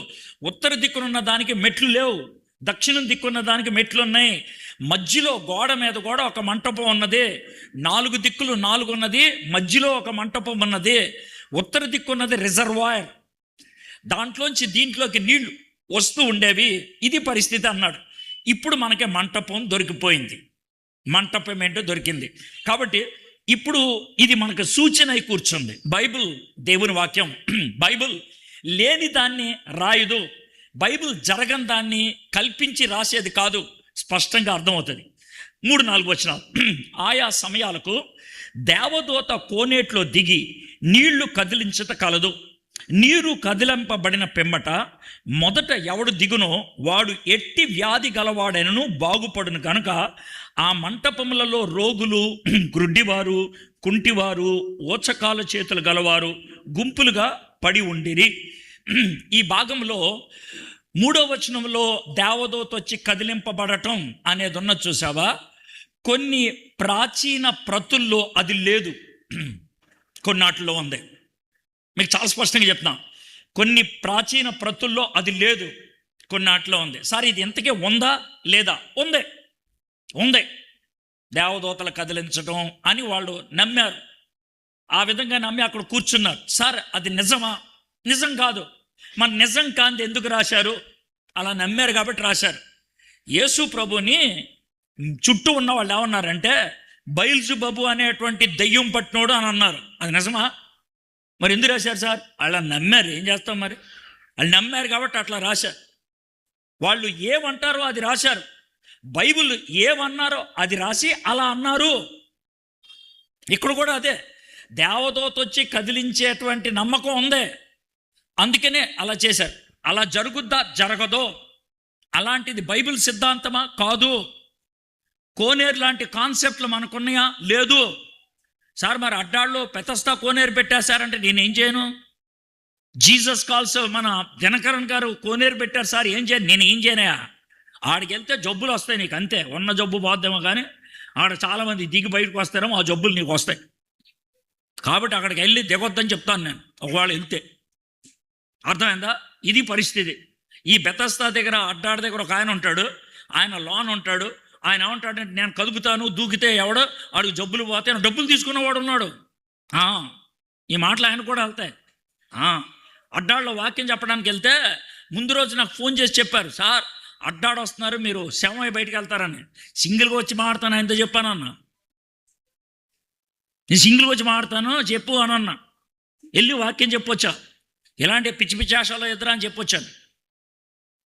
ఉత్తర దిక్కునున్న దానికి మెట్లు లేవు, దక్షిణం దిక్కున్న దానికి మెట్లు ఉన్నాయి. మధ్యలో గోడ మీద కూడా ఒక మంటపం ఉన్నది, 4 దిక్కులు 4 ఉన్నది, మధ్యలో ఒక మంటపం ఉన్నది. ఉత్తర దిక్కున్నది రిజర్వాయర్, దాంట్లోంచి దీంట్లోకి నీళ్లు వస్తూ ఉండేవి. ఇది పరిస్థితి అన్నాడు. ఇప్పుడు మనకి మంటపం దొరికిపోయింది, మంటపం ఏంటో దొరికింది. కాబట్టి ఇప్పుడు ఇది మనకు సూచన అయి కూర్చుంది. బైబిల్ దేవుని వాక్యం. బైబిల్ లేని దాన్ని రాయదు, బైబిల్ జరగని దాన్ని కల్పించి రాసేది కాదు. స్పష్టంగా అర్థమవుతుంది. 3-4 వచనాలు. ఆయా సమయాలకు దేవదూత కోనేట్లో దిగి నీళ్లు కదిలించట కలదు. నీరు కదిలింపబడిన పిమ్మట మొదట ఎవడు దిగునో వాడు ఎట్టి వ్యాధి గలవాడైనను బాగుపడును కనుక ఆ మంటపములలో రోగులు, గ్రుడ్డివారు, కుంటివారు, ఓచకాల చేతులు గలవారు గుంపులుగా పడి ఉండిరి. ఈ భాగంలో 3వ వచనంలో దేవదూత వచ్చి కదిలింపబడటం అనేది ఉన్న చూసావా? కొన్ని ప్రాచీన ప్రతుల్లో అది లేదు, కొన్నాటిలో ఉంది. మీకు చాలా స్పష్టంగా చెప్తున్నా, కొన్ని ప్రాచీన ప్రతుల్లో అది లేదు, కొన్నాటిలో ఉంది. సార్ ఇది ఎంతకే ఉందా లేదా? ఉంది. దేవదూతలు కదిలించడం అని వాళ్ళు నమ్మారు. ఆ విధంగా నమ్మి అక్కడ కూర్చున్నారు. సార్ అది నిజమా? నిజం కాదు. మన నిజం కాంతి ఎందుకు రాశారు? అలా నమ్మారు కాబట్టి రాశారు. యేసు ప్రభుని చుట్టూ ఉన్న వాళ్ళు ఏమన్నారంటే బయల్జుబబు అనేటువంటి దెయ్యం పట్టినోడు అని అన్నారు. అది నిజమా? మరి ఎందుకు రాశారు సార్? అలా నమ్మారు, ఏం చేస్తాం మరి? వాళ్ళు నమ్మారు కాబట్టి అట్లా రాశారు. వాళ్ళు ఏమంటారో అది రాశారు. బైబిల్ ఏమన్నారో అది రాసి అలా అన్నారు. ఇక్కడ కూడా అదే, దేవదూత వచ్చి కదిలించేటువంటి నమ్మకం ఉంది, అందుకనే అలా చేశారు. అలా జరుగుద్దా? జరగదో? అలాంటిది బైబిల్ సిద్ధాంతమా? కాదు. కోనేరు లాంటి కాన్సెప్ట్లు మనకున్నాయా? లేదు. సార్ మరి అడ్డాళ్ళు పెతస్తా కోనేరు పెట్టేశారంటే నేనేం చేయను? జీసస్ కాల్స్ మన దినకరన్ గారు కోనేరు పెట్టారు సార్, ఏం చేయను? నేను ఏం చేయనయా? ఆడికి వెళ్తే జబ్బులు వస్తాయి నీకు, అంతే. ఉన్న జబ్బు పోద్దేమో కానీ ఆడ చాలామంది దిగి బయటకు వస్తారేమో, ఆ జబ్బులు నీకు వస్తాయి. కాబట్టి అక్కడికి వెళ్ళి దిగొద్దని చెప్తాను నేను, ఒకవేళ వెళ్తే. అర్థమైందా? ఇది పరిస్థితి. ఈ బెతస్తా దగ్గర, అడ్డాడ దగ్గర ఒక ఆయన ఉంటాడు, ఆయన లోన్ ఉంటాడు. ఆయన ఏమంటాడంటే నేను కదుపుతాను, దూకితే ఎవడో ఆడికి జబ్బులు పోతే డబ్బులు తీసుకున్నవాడు ఉన్నాడు. ఈ మాటలు ఆయన కూడా వెళ్తాయి. అడ్డాళ్ళలో వాక్యం చెప్పడానికి వెళ్తే ముందు రోజు నాకు ఫోన్ చేసి చెప్పారు, సార్ అడ్డాడు వస్తున్నారు, మీరు శవమై బయటకు వెళ్తారని. సింగిల్గా వచ్చి మాట్లాడతాను ఆయనతో చెప్పానన్నా. నేను సింగిల్గా వచ్చి మాట్లాడతాను చెప్పు అని అన్నా. వెళ్ళి వాక్యం చెప్పొచ్చా? ఇలాంటి పిచ్చి పిచ్చి ఆశలో ఎదురా అని చెప్పొచ్చాను.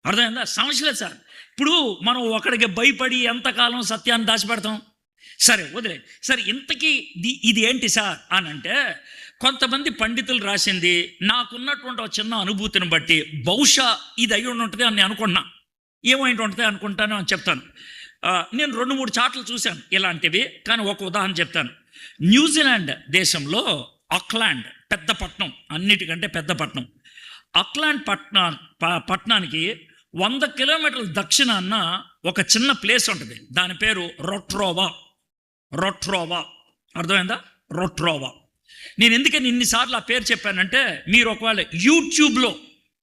అర్థమైందా? సమస్య లేదు సార్. ఇప్పుడు మనం ఒకడికి భయపడి ఎంతకాలం సత్యాన్ని దాచిపెడతాం? సరే వదిలే. సరే ఇంతకీ ఇది ఏంటి సార్ అని అంటే, కొంతమంది పండితులు రాసింది నాకున్నటువంటి ఒక చిన్న అనుభూతిని బట్టి బహుశా ఇది అయి ఉంటుంది అని నేను అనుకున్నా. ఏమైంటి ఉంటుంది అనుకుంటాను అని చెప్తాను. నేను 2-3 చాట్లు చూశాను ఇలాంటివి, కానీ ఒక ఉదాహరణ చెప్తాను. న్యూజిలాండ్ దేశంలో ఆక్లాండ్ పెద్ద పట్టణం, అన్నిటికంటే పెద్ద పట్టణం. ఆక్లాండ్ పట్టణానికి 100 కిలోమీటర్ల దక్షిణాన ఒక చిన్న ప్లేస్ ఉంటుంది, దాని పేరు రొట్రోవా. అర్థమైందా? రొట్రోవా. నేను ఎందుకని ఇన్నిసార్లు ఆ పేరు చెప్పానంటే, మీరు ఒకవేళ యూట్యూబ్లో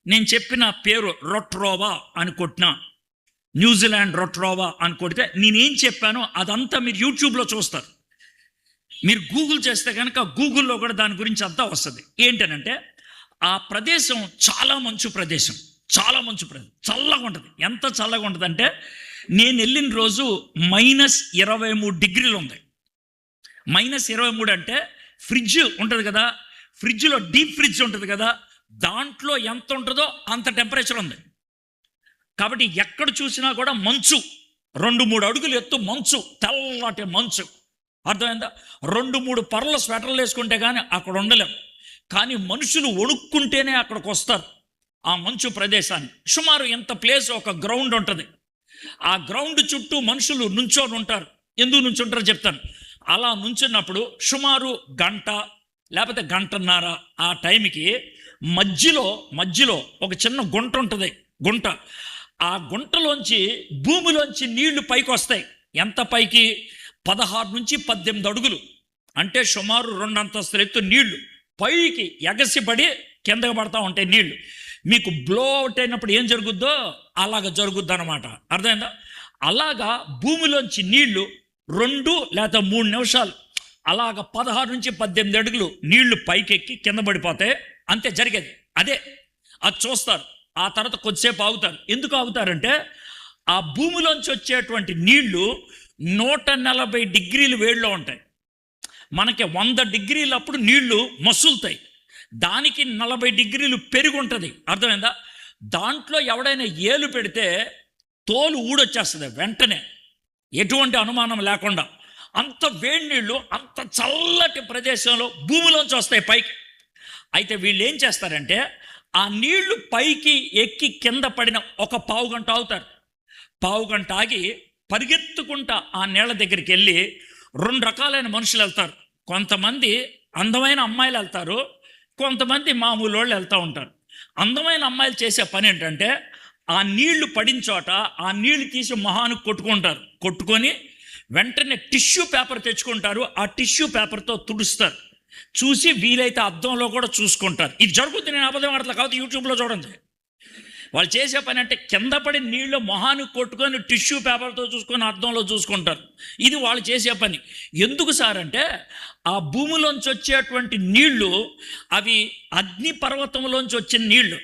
నేను చెప్పిన పేరు రొట్రోవా అని కొట్టినా, న్యూజిలాండ్ రొట్రోవా అని కొడితే నేనేం చెప్పానో అదంతా మీరు యూట్యూబ్లో చూస్తారు. మీరు గూగుల్ చేస్తే కనుక గూగుల్లో కూడా దాని గురించి అంతా వస్తుంది. ఏంటనంటే ఆ ప్రదేశం చాలా మంచు ప్రదేశం, చల్లగా ఉంటుంది. ఎంత చల్లగా ఉంటుంది అంటే, నేను వెళ్ళిన రోజు -23 డిగ్రీలు ఉంది. -23 అంటే ఫ్రిడ్జ్ ఉంటుంది కదా, ఫ్రిడ్జ్లో డీప్ ఫ్రిడ్జ్ ఉంటుంది కదా, దాంట్లో ఎంత ఉంటుందో అంత టెంపరేచర్ ఉంది. కాబట్టి ఎక్కడ చూసినా కూడా మంచు, 2-3 అడుగులు ఎత్తు మంచు, తెల్లటి మంచు. అర్థమైందా? 2-3 పర్ల స్వెటర్లు వేసుకుంటే కానీ అక్కడ ఉండలేం. కానీ మనుషులు వణుక్కుంటేనే అక్కడికి వస్తారు ఆ మంచు ప్రదేశాన్ని. సుమారు ఎంత ప్లేస్, ఒక గ్రౌండ్ ఉంటుంది. ఆ గ్రౌండ్ చుట్టూ మనుషులు నుంచొని ఉంటారు. ఎందుకు నుంచుంటారో చెప్తాను. అలా నుంచున్నప్పుడు సుమారు గంట లేకపోతే గంటన్నర ఆ టైంకి మధ్యలో ఒక చిన్న గుంట ఉంటుంది. ఆ గుంటలోంచి భూమిలోంచి నీళ్లు పైకి వస్తాయి. ఎంత పైకి? 16 నుంచి 18 అడుగులు. అంటే సుమారు 2 అంతస్తుల ఎత్తు నీళ్లు పైకి ఎగసిపడి కిందకి పడతా ఉంటాయి నీళ్లు. మీకు బ్లో అవుట్ అయినప్పుడు ఏం జరుగుద్దో అలాగ జరుగుద్ది అనమాట. అర్థమైందా? అలాగా భూమిలోంచి నీళ్లు 2 లేదా 3 నిమిషాలు అలాగ 16 నుంచి 18 అడుగులు నీళ్లు పైకెక్కి కింద పడిపోతే అంతే జరిగేది. అదే అది చూస్తారు. ఆ తర్వాత కొద్దిసేపు ఆగుతారు. ఎందుకు ఆగుతారంటే ఆ భూమిలోంచి వచ్చేటువంటి నీళ్లు 140 డిగ్రీలు వేడిలో ఉంటాయి. మనకి 100 డిగ్రీలు అప్పుడు నీళ్లు మసులుతాయి, దానికి 40 డిగ్రీలు పెరుగు ఉంటుంది. అర్థమైందా? దాంట్లో ఎవడైనా ఏలు పెడితే తోలు ఊడొచ్చేస్తుంది వెంటనే, ఎటువంటి అనుమానం లేకుండా. అంత వేడి నీళ్ళు అంత చల్లటి ప్రదేశంలో భూమిలోంచి వస్తాయి పైకి. అయితే వీళ్ళు ఏం చేస్తారంటే ఆ నీళ్లు పైకి ఎక్కి కింద పడిన ఒక పావు గంట ఆగుతారు. పావు గంట ఆగి పరిగెత్తుకుంటా ఆ నీళ్ళ దగ్గరికి వెళ్ళి 2 రకాలైన మనుషులు వెళ్తారు. కొంతమంది అందమైన అమ్మాయిలు వెళ్తారు, కొంతమంది మామూలు వాళ్ళు వెళ్తూ ఉంటారు. అందమైన అమ్మాయిలు చేసే పని ఏంటంటే ఆ నీళ్లు పడిన చోట ఆ నీళ్లు తీసి మొహానికి కొట్టుకుంటారు. కొట్టుకొని వెంటనే టిష్యూ పేపర్ తెచ్చుకుంటారు. ఆ టిష్యూ పేపర్తో తుడుస్తారు. చూసి వీలైతే అద్దంలో కూడా చూసుకుంటారు. ఇది జరుగుతుంది, నేను అబద్ధం ఆడట్లా, కాబట్టి యూట్యూబ్లో చూడండి. వాళ్ళు చేసే పని అంటే కింద పడి నీళ్ళు మొహానికి కొట్టుకొని టిష్యూ పేపర్తో చూసుకొని అద్దంలో చూసుకుంటారు. ఇది వాళ్ళు చేసే పని. ఎందుకు సార్ అంటే ఆ భూమిలోంచి వచ్చేటువంటి నీళ్లు అవి అగ్ని పర్వతంలోంచి వచ్చిన నీళ్లు,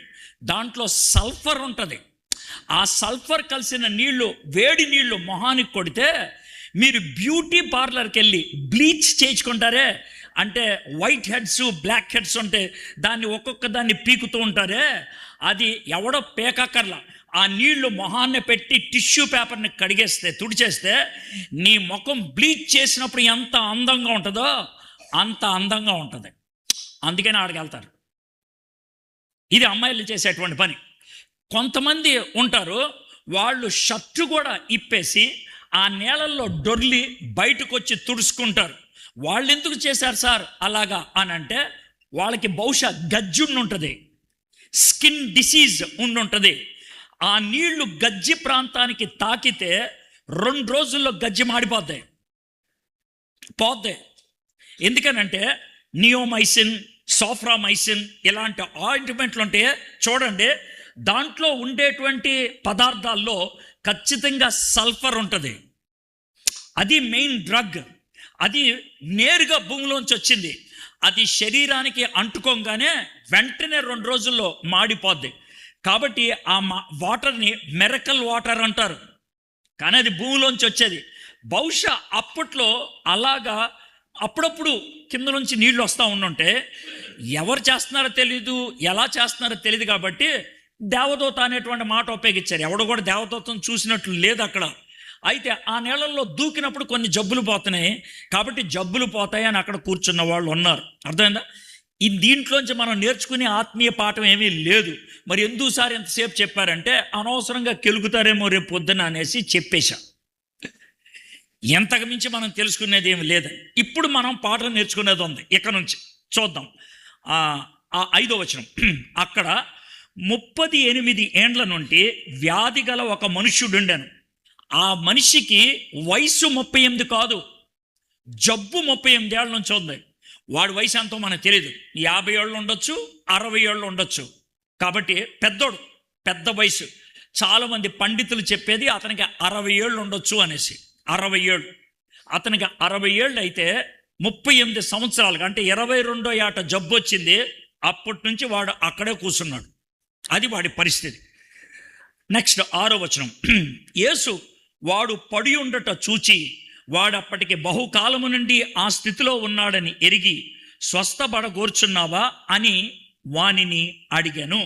దాంట్లో సల్ఫర్ ఉంటుంది. ఆ సల్ఫర్ కలిసిన నీళ్లు, వేడి నీళ్లు మొహానికి కొడితే మీరు బ్యూటీ పార్లర్కి వెళ్ళి బ్లీచ్ చేయించుకుంటారే, అంటే వైట్ హెడ్స్ బ్లాక్ హెడ్స్ ఉంటే దాన్ని ఒక్కొక్క దాన్ని పీకుతూ ఉంటారే, అది ఎవడో పేకక్కర్లా. ఆ నీళ్లు మొహాన్ని పెట్టి టిష్యూ పేపర్ని కడిగేస్తే, తుడిచేస్తే నీ ముఖం బ్లీచ్ చేసినప్పుడు ఎంత అందంగా ఉంటుందో అంత అందంగా ఉంటుంది. అందుకని ఆడికి వెళ్తారు. ఇది అమ్మాయిలు చేసేటువంటి పని. కొంతమంది ఉంటారు, వాళ్ళు షర్టు కూడా ఇప్పేసి ఆ నీళ్ళల్లో డొర్లి బయటకు వచ్చి తుడుచుకుంటారు. వాళ్ళు ఎందుకు చేశారు సార్ అలాగా అని అంటే వాళ్ళకి బహుశా గజ్జుండి ఉంటుంది, స్కిన్ డిసీజ్ ఉండుంటుంది. ఆ నీళ్లు గజ్జి ప్రాంతానికి తాకితే 2 రోజుల్లో గజ్జి మాడిపోద్దాయి, పోద్దాయి. ఎందుకనంటే నియోమైసిన్, సోఫ్రామైసిన్ ఇలాంటి ఆయింట్మెంట్లు ఉంటే చూడండి, దాంట్లో ఉండేటువంటి పదార్థాల్లో ఖచ్చితంగా సల్ఫర్ ఉంటుంది. అది మెయిన్ డ్రగ్. అది నేరుగా భూమిలోంచి వచ్చింది. అది శరీరానికి అంటుకోగానే వెంటనే 2 రోజుల్లో మాడిపోద్ది. కాబట్టి ఆ వాటర్ని మిరకల్ వాటర్ అంటారు, కానీ అది భూమిలోంచి వచ్చేది. బహుశా అప్పట్లో అలాగా అప్పుడప్పుడు కింద నుంచి నీళ్ళు వస్తూ ఉండుంటే ఎవరు చేస్తున్నారో తెలీదు, ఎలా చేస్తున్నారో తెలియదు, కాబట్టి దేవదూత అనేటువంటి మాట ఉపయోగించారు. ఎవడు కూడా దేవదూతను చూసినట్లు లేదు అక్కడ. అయితే ఆ నీళ్ళల్లో దూకినప్పుడు కొన్ని జబ్బులు పోతున్నాయి, కాబట్టి జబ్బులు పోతాయని అక్కడ కూర్చున్న వాళ్ళు ఉన్నారు. అర్థమైందా? దీంట్లోంచి మనం నేర్చుకునే ఆత్మీయ పాఠం ఏమీ లేదు. మరి ఎందుకు సార్ ఎంతసేపు చెప్పారంటే అనవసరంగా కెలుగుతారేమో రేపు పొద్దున అనేసి చెప్పేశా. ఎంతకు మించి మనం తెలుసుకునేది ఏమి లేదు. ఇప్పుడు మనం పాఠం నేర్చుకునేది ఉంది. ఇక్కడ నుంచి చూద్దాం. ఆ 5వ వచనం. అక్కడ 38 ఏండ్ల నుండి వ్యాధి గల ఒక మనుష్యుడు ఉండెను. ఆ మనిషికి వయసు 38 కాదు, జబ్బు 38 ఏళ్ళ నుంచి ఉంది. వాడి వయసు ఎంతో మనకు తెలియదు. 50 ఏళ్ళు ఉండొచ్చు, 60 ఏళ్ళు ఉండొచ్చు. కాబట్టి పెద్దోడు, పెద్ద వయసు. చాలామంది పండితులు చెప్పేది అతనికి 60 ఏళ్ళు ఉండొచ్చు అనేసి. 60 ఏళ్ళు. అతనికి 60 ఏళ్ళు అయితే 38 సంవత్సరాలుగా, అంటే 22వ ఏట జబ్బు వచ్చింది. అప్పటి నుంచి వాడు అక్కడే కూర్చున్నాడు. అది వాడి పరిస్థితి. నెక్స్ట్ 6వ వచనం. యేసు వాడు పడి ఉండట చూచి వాడప్పటికి బహుకాలము నుండి ఆ స్థితిలో ఉన్నాడని ఎరిగి స్వస్థపడగోర్చున్నావా అని వానిని అడిగాను.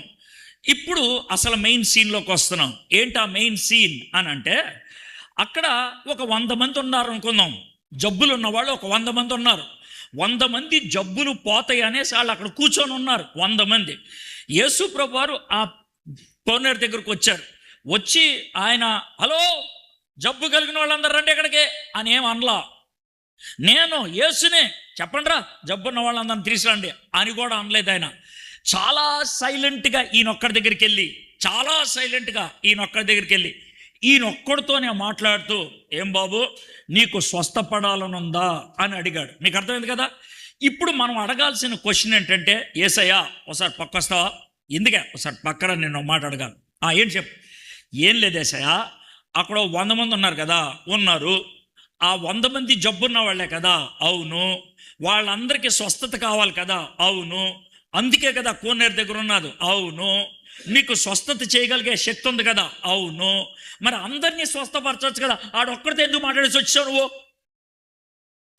ఇప్పుడు అసలు మెయిన్ సీన్లోకి వస్తున్నాం. ఏంటి ఆ మెయిన్ సీన్ అని అంటే, అక్కడ ఒక 100 మంది ఉన్నారు అనుకుందాం. జబ్బులు ఉన్నవాళ్ళు ఒక 100 మంది ఉన్నారు. 100 మంది జబ్బులు పోతాయి అనేసి వాళ్ళు అక్కడ కూర్చొని ఉన్నారు. 100 మంది. యేసు ప్రభువు వారు ఆ కోనేరు దగ్గరకు వచ్చారు. వచ్చి ఆయన హలో జబ్బు కలిగిన వాళ్ళందరూ రండి ఎక్కడికి అని ఏం అనలా. నేను యేసునే, చెప్పండి రా జబ్బున్న వాళ్ళందరిని తీసుకురండి అని కూడా అనలేదు ఆయన. చాలా సైలెంట్గా ఈయనొక్కడి దగ్గరికి వెళ్ళి ఈయనొక్కడితోనే మాట్లాడుతూ, ఏం బాబు నీకు స్వస్థపడాలనుందా అని అడిగాడు. మీకు అర్థమైంది కదా. ఇప్పుడు మనం అడగాల్సిన క్వశ్చన్ ఏంటంటే, యేసయ్యా ఒకసారి పక్కొస్తావా, ఎందుకే ఒకసారి పక్కన నేను మాట అడగాలి. ఏంటి చెప్పు. ఏం లేదు యేసయ్యా, అక్కడ 100 మంది ఉన్నారు కదా. ఉన్నారు. ఆ 100 మంది జబ్బున్న వాళ్ళే కదా. అవును. వాళ్ళందరికీ స్వస్థత కావాలి కదా. అవును. అందుకే కదా కోనేరు దగ్గర ఉన్నది. అవును. నీకు స్వస్థత చేయగలిగే శక్తి ఉంది కదా. అవును. మరి అందరినీ స్వస్థపరచవచ్చు కదా. ఆడొక్కడితో ఎందుకు మాట్లాడేసి వచ్చావు నువ్వు?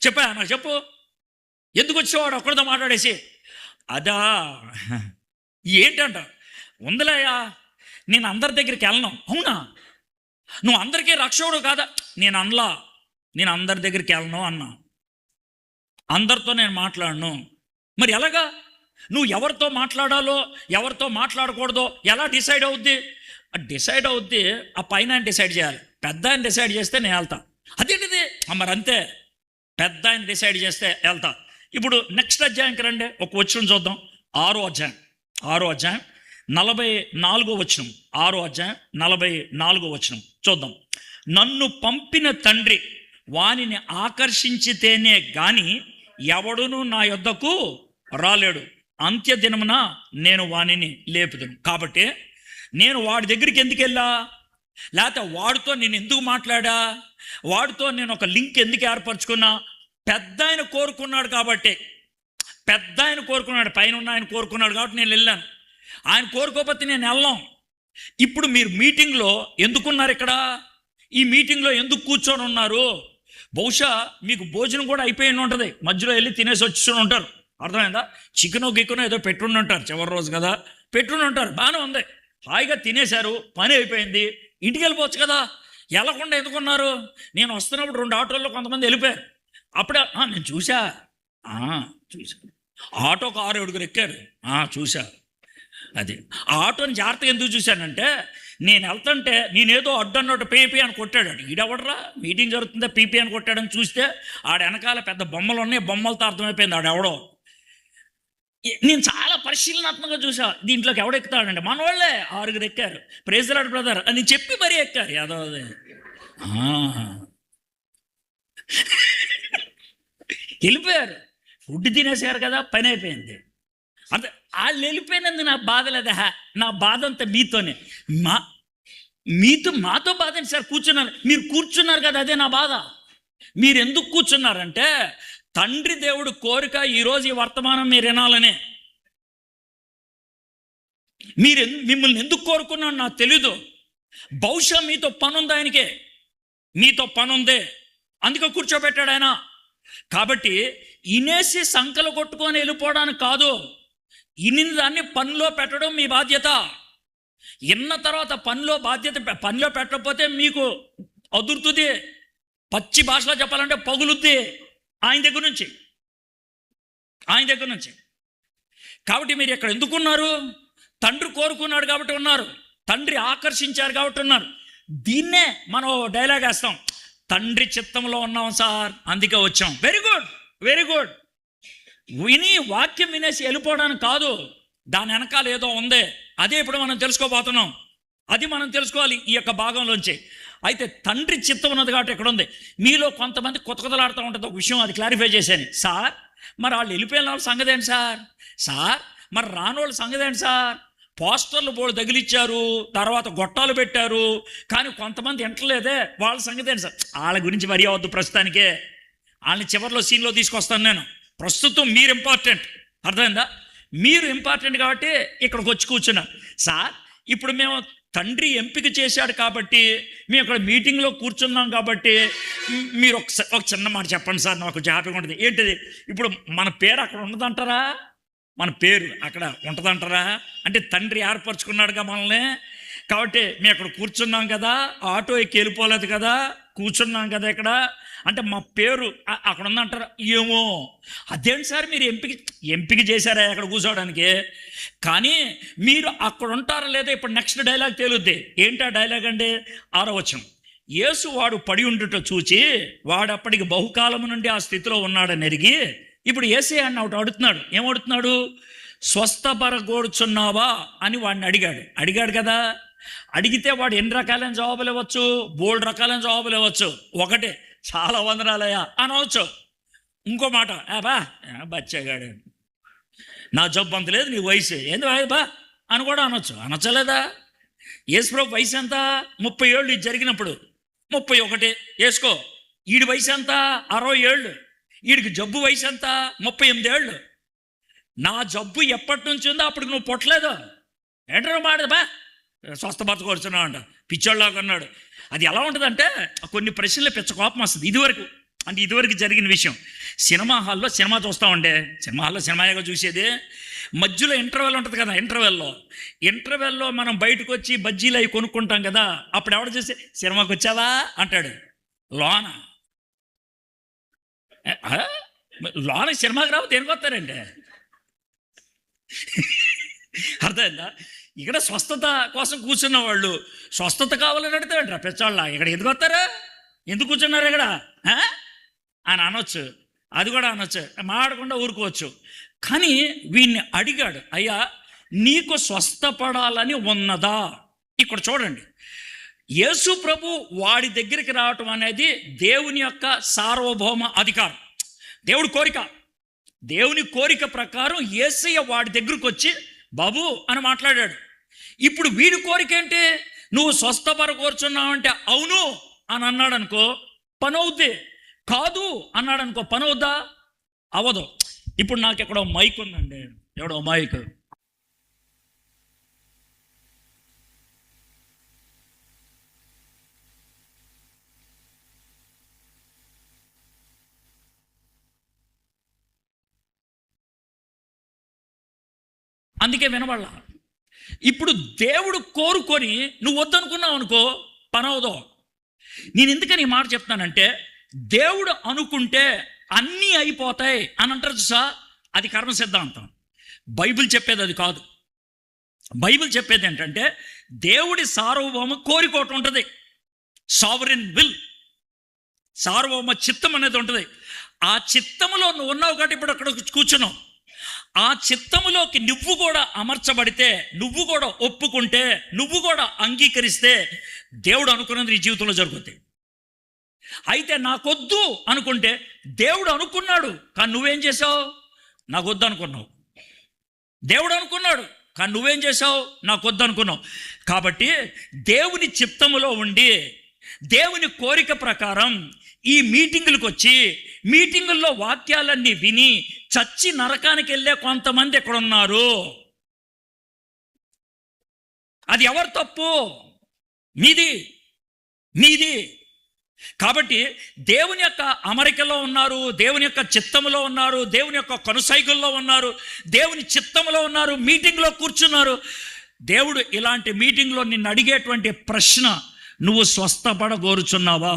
చెప్పా నాకు చెప్పు. ఎందుకు వచ్చేవాడు ఒక్కడితో మాట్లాడేసి? అదా ఏంటంట, ఉందిలేయా నేను అందరి దగ్గరికి వెళ్ళను. అవునా, నువ్వు అందరికీ రక్షకుడు కాదా? నేను అనలా, నేను అందరి దగ్గరికి వెళ్ళను అన్నా. అందరితో నేను మాట్లాడను. మరి ఎలాగా? నువ్వు ఎవరితో మాట్లాడాలో ఎవరితో మాట్లాడకూడదో ఎలా డిసైడ్ అవుద్ది? డిసైడ్ అవుద్ది ఆ పైన డిసైడ్ చేయాలి. పెద్ద ఆయన డిసైడ్ చేస్తే నేను వెళ్తా. అదేంటిది? మరి అంతే, పెద్ద ఆయన డిసైడ్ చేస్తే వెళ్తా. ఇప్పుడు నెక్స్ట్ అధ్యాయంకి రండి, ఒక వచనం చూద్దాం. 6వ అధ్యాయం 44వ వచనం. 6వ అధ్యాయం 44వ వచనం చూద్దాం. నన్ను పంపిన తండ్రి వానిని ఆకర్షించితేనే గాని ఎవడును నా యొద్దకు రాలేడు. అంత్య దినమున నేను వానిని లేపుదును. కాబట్టి నేను వాడి దగ్గరికి ఎందుకు వెళ్ళా, లేకపోతే వాడితో నేను ఎందుకు మాట్లాడా, వాడితో నేను ఒక లింక్ ఎందుకు ఏర్పరచుకున్నా? పెద్ద ఆయన కోరుకున్నాడు కాబట్టి, పెద్ద ఆయన కోరుకున్నాడు, పైన ఉన్న ఆయన కోరుకున్నాడు కాబట్టి నేను వెళ్ళాను. ఆయన కోరుకోకపోతే నేను వెళ్ళాం. ఇప్పుడు మీరు మీటింగ్లో ఎందుకున్నారు? ఇక్కడ ఈ మీటింగ్లో ఎందుకు కూర్చొని ఉన్నారు? బహుశా మీకు భోజనం కూడా అయిపోయి ఉంటుంది, మధ్యలో వెళ్ళి తినేసి వచ్చి ఉంటారు. అర్థమైందా? చికెనో గికెనో ఏదో పెట్టుండి ఉంటారు, చివరి రోజు కదా పెట్టుండి ఉంటారు. బాగానే ఉంది, హాయిగా తినేశారు, పని అయిపోయింది, ఇంటికి వెళ్ళిపోవచ్చు కదా. వెళ్ళకుండా ఎందుకున్నారు? నేను వస్తున్నప్పుడు 2 ఆటోల్లో కొంతమంది వెళ్ళిపోయారు. అప్పుడే నేను చూసా. ఆటోకు 6-7 ఎక్కారు. చూసా. అది ఆ ఆటోని జాగ్రత్తగా ఎందుకు చూశానంటే, నేను వెళ్తుంటే నేనేదో అడ్డన్నట్టు పీపీ అని కొట్టాడు. ఈడెవడరా, మీటింగ్ జరుగుతుందా పీపీ అని కొట్టాడని చూస్తే ఆడ వెనకాల పెద్ద బొమ్మలు ఉన్నాయి, బొమ్మలతో అర్థమైపోయింది ఆడెవడో. నేను చాలా పరిశీలనాత్మకంగా చూసా. దీంట్లోకి ఎవడెక్కుతాడంటే మన వాళ్ళే 6 ఎక్కారు. ప్రైజ్ ది లార్డ్ బ్రదర్ అని చెప్పి మరీ ఎక్కారు. యాదవది వెళ్ళిపోయారు. ఫుడ్ తినేసారు కదా, పని అయిపోయింది. అంటే వాళ్ళు వెళ్ళిపోయినందుకు నా బాధ లేదా? నా బాధ అంతా మీతోనే. మాతో బాధ ఏంటి సార్? కూర్చున్నారు, మీరు కూర్చున్నారు కదా, అదే నా బాధ. మీరు ఎందుకు కూర్చున్నారంటే, తండ్రి దేవుడు కోరిక ఈరోజు ఈ వర్తమానం మీరు వినాలని. మిమ్మల్ని ఎందుకు కోరుకున్నాను నాకు తెలీదు. బహుశా మీతో పనుంది ఆయనకే, మీతో పనుందే, అందుకే కూర్చోబెట్టాడు ఆయన. కాబట్టి ఇనేసి సంకలు కొట్టుకొని వెళ్ళిపోవడానికి కాదు, ఇన్ని దాన్ని పనిలో పెట్టడం మీ బాధ్యత. ఇన్న తర్వాత పనిలో పెట్టకపోతే మీకు అదురుతుంది. పచ్చి భాషలో చెప్పాలంటే పగులుద్ది ఆయన దగ్గర నుంచి. కాబట్టి మీరు ఇక్కడ ఎందుకున్నారు? తండ్రి కోరుకున్నాడు కాబట్టి ఉన్నారు, తండ్రి ఆకర్షించారు కాబట్టి ఉన్నారు. దీన్నే మనం డైలాగ్ వేస్తాం, తండ్రి చిత్తంలో ఉన్నాం సార్, అందుకే వచ్చాం. Very good, very good. విని వాక్యం వినేసి వెళ్ళిపోవడానికి కాదు, దాని వెనకాల ఏదో ఉంది. అదే ఇప్పుడు మనం తెలుసుకోబోతున్నాం. అది మనం తెలుసుకోవాలి ఈ యొక్క భాగంలోంచి. అయితే తండ్రి చిత్తం ఉన్నది కాబట్టి ఇక్కడ ఉంది. మీలో కొంతమంది కొత్తలాడుతూ ఉంటుంది ఒక విషయం, అది క్లారిఫై చేశాను. సార్ మరి వాళ్ళు వెళ్ళిపోయిన వాళ్ళ సంగతి ఏంటి సార్ మరి రానోళ్ళ సంగతి ఏంటి సార్? పోస్టర్లు బోర్డు తగిలిచ్చారు, తర్వాత గొట్టాలు పెట్టారు, కానీ కొంతమంది ఎంటలేదే, వాళ్ళ సంగతి ఏంటి సార్? వాళ్ళ గురించి మరీ అవద్దు ప్రస్తుతానికే. వాళ్ళని చివరిలో సీన్లో తీసుకొస్తాను నేను. ప్రస్తుతం మీరు ఇంపార్టెంట్, అర్థమైందా? మీరు ఇంపార్టెంట్ కాబట్టి ఇక్కడికి వచ్చి కూర్చున్నాం. సార్ ఇప్పుడు మేము తండ్రి ఎంపిక చేశాడు కాబట్టి మేము ఇక్కడ మీటింగ్లో కూర్చున్నాం కాబట్టి మీరు ఒక చిన్న మాట చెప్పండి సార్, నాకు హ్యాపీగా ఉంటుంది. ఏంటిది? ఇప్పుడు మన పేరు అక్కడ ఉండదంటారా? మన పేరు అక్కడ ఉంటుందంటారా? అంటే తండ్రి ఏర్పరచుకున్నాడుగా మనల్ని. కాబట్టి మేము అక్కడ కూర్చున్నాం కదా, ఆటో ఎక్కి వెళ్ళిపోలేదు కదా, కూర్చున్నాం కదా ఇక్కడ, అంటే మా పేరు అక్కడ ఉందంటారా? ఏమో. అదేంటి సార్ మీరు ఎంపిక చేశారా అక్కడ కూర్చోవడానికి? కానీ మీరు అక్కడ ఉంటారా లేదా ఇప్పుడు నెక్స్ట్ డైలాగ్ తేలుద్ది. ఏంటా డైలాగ్ అంటే 6వ వచనం. యేసు వాడు పడి ఉండుట చూచి వాడు అప్పటికి బహుకాలం నుండి ఆ స్థితిలో ఉన్నాడని ఎరిగి ఇప్పుడు యేసే అన్న ఒకటి అడుగుతున్నాడు. ఏమడుగుతున్నాడు? స్వస్థపరగోడుచున్నావా అని వాడిని అడిగాడు కదా. అడిగితే వాడు ఎన్ని రకాలైన జవాబులు ఇవ్వచ్చు? బోల్డ్ రకాలైన జవాబులు ఇవ్వచ్చు. ఒకటే, చాలా వందనాలయ్యా అనవచ్చు. ఇంకో మాట, బా బచ్చాగాడు, నా జబ్బు అంత లేదు, నీ వయసు ఏంది బా అని కూడా అనొచ్చు. అనొచ్చలేదా? యేసుప్రభు వయసు ఎంత? 30 ఏళ్ళు ఇది జరిగినప్పుడు. 31 వేసుకో. ఈడి వయసు ఎంత? 60 ఏళ్ళు. వీడికి జబ్బు వయసు ఎంత? 38 ఏళ్ళు. నా జబ్బు ఎప్పటి నుంచి ఉందో అప్పటికి నువ్వు పుట్టలేదు. ఏంటో మాట బా స్వస్థపరచకూర్చున్నావు అంట. పిచ్చోళ్ళలాగా అన్నాడు. అది ఎలా ఉంటుందంటే కొన్ని ప్రశ్నలు పిచ్చ కోపం వస్తుంది. ఇదివరకు జరిగిన విషయం. సినిమా హాల్లో సినిమా చూస్తూ ఉండే, సినిమా హాల్లో సినిమాగా చూసేది. మధ్యలో ఇంటర్వెల్ ఉంటుంది కదా, ఇంటర్వెల్లో మనం బయటకు వచ్చి బజ్జీలు అవి కొనుక్కుంటాం కదా. అప్పుడు ఎవడు చూసి సినిమాకి వచ్చావా అంటాడు. లోన సినిమాకి రావు దేనికి వస్తారండి? అర్థమైందా? ఇక్కడ స్వస్థత కోసం కూర్చున్న వాళ్ళు స్వస్థత కావాలని అడుగుతారంటారా పెచ్చాళ్ళ? ఇక్కడ ఎందుకు వస్తారా? ఎందుకు కూర్చున్నారు ఇక్కడ అని అనొచ్చు. అది కూడా అనొచ్చు, మాడకుండా ఊరుకోవచ్చు. కానీ వీడిని అడిగాడు, అయ్యా నీకు స్వస్థపడాలని ఉన్నదా? ఇక్కడ చూడండి, యేసు ప్రభు వాడి దగ్గరికి రావటం అనేది దేవుని యొక్క సార్వభౌమ అధికారం, దేవుని కోరిక ప్రకారం యేసయ్య వాడి దగ్గరకు వచ్చి బాబు అని మాట్లాడాడు. ఇప్పుడు వీడి కోరిక ఏంటి? నువ్వు స్వస్థపరకూర్చున్నావు అంటే అవును అని అన్నాడు అనుకో, పని అవుద్ది. కాదు అన్నాడు అనుకో, పని అవుద్దా? అవదు. ఇప్పుడు నాకు ఎక్కడో మైక్ ఉందండి, ఎవడో మైక్. అందుకే వినబడలా. ఇప్పుడు దేవుడు కోరుకొని నువ్వు వద్దనుకున్నావు అనుకో, పని అవదో. నేను ఎందుకని ఈ మాట చెప్తానంటే, దేవుడు అనుకుంటే అన్నీ అయిపోతాయి అని అంటారు చూసా, అది కర్మ సిద్ధాంతం. బైబిల్ చెప్పేది అది కాదు. బైబిల్ చెప్పేది ఏంటంటే దేవుడి సార్వభౌమ కోరిక ఒకటి ఉంటుంది, సావరిన్ విల్, సార్వభౌమ చిత్తం అనేది ఉంటుంది. ఆ చిత్తములో నువ్వు ఉన్నావు కాబట్టి ఇప్పుడు అక్కడ కూర్చున్నావు. ఆ చిత్తములోకి నువ్వు కూడా అమర్చబడితే, నువ్వు కూడా ఒప్పుకుంటే, నువ్వు కూడా అంగీకరిస్తే దేవుడు అనుకున్నది నీ జీవితంలో జరుగుతుంది. అయితే నాకొద్దు అనుకుంటే, దేవుడు అనుకున్నాడు కానీ నువ్వేం చేసావు? నాకొద్దు అనుకున్నావు. దేవుడు అనుకున్నాడు కానీ నువ్వేం చేసావు? నాకొద్దు అనుకున్నావు. కాబట్టి దేవుని చిత్తములో ఉండి దేవుని కోరిక ప్రకారం ఈ మీటింగులకు వచ్చి మీటింగుల్లో వాక్యాలన్నీ విని చచ్చి నరకానికి వెళ్ళే కొంతమంది ఎక్కడ ఉన్నారు. అది ఎవరు తప్పు? మీది. కాబట్టి దేవుని యొక్క అమరికలో ఉన్నారు, దేవుని యొక్క చిత్తములో ఉన్నారు, దేవుని యొక్క కనుసైగుల్లో ఉన్నారు, దేవుని చిత్తములో ఉన్నారు, మీటింగ్లో కూర్చున్నారు. దేవుడు ఇలాంటి మీటింగ్లో నిన్ను అడిగేటువంటి ప్రశ్న, నువ్వు స్వస్థపడగోరుచున్నావా?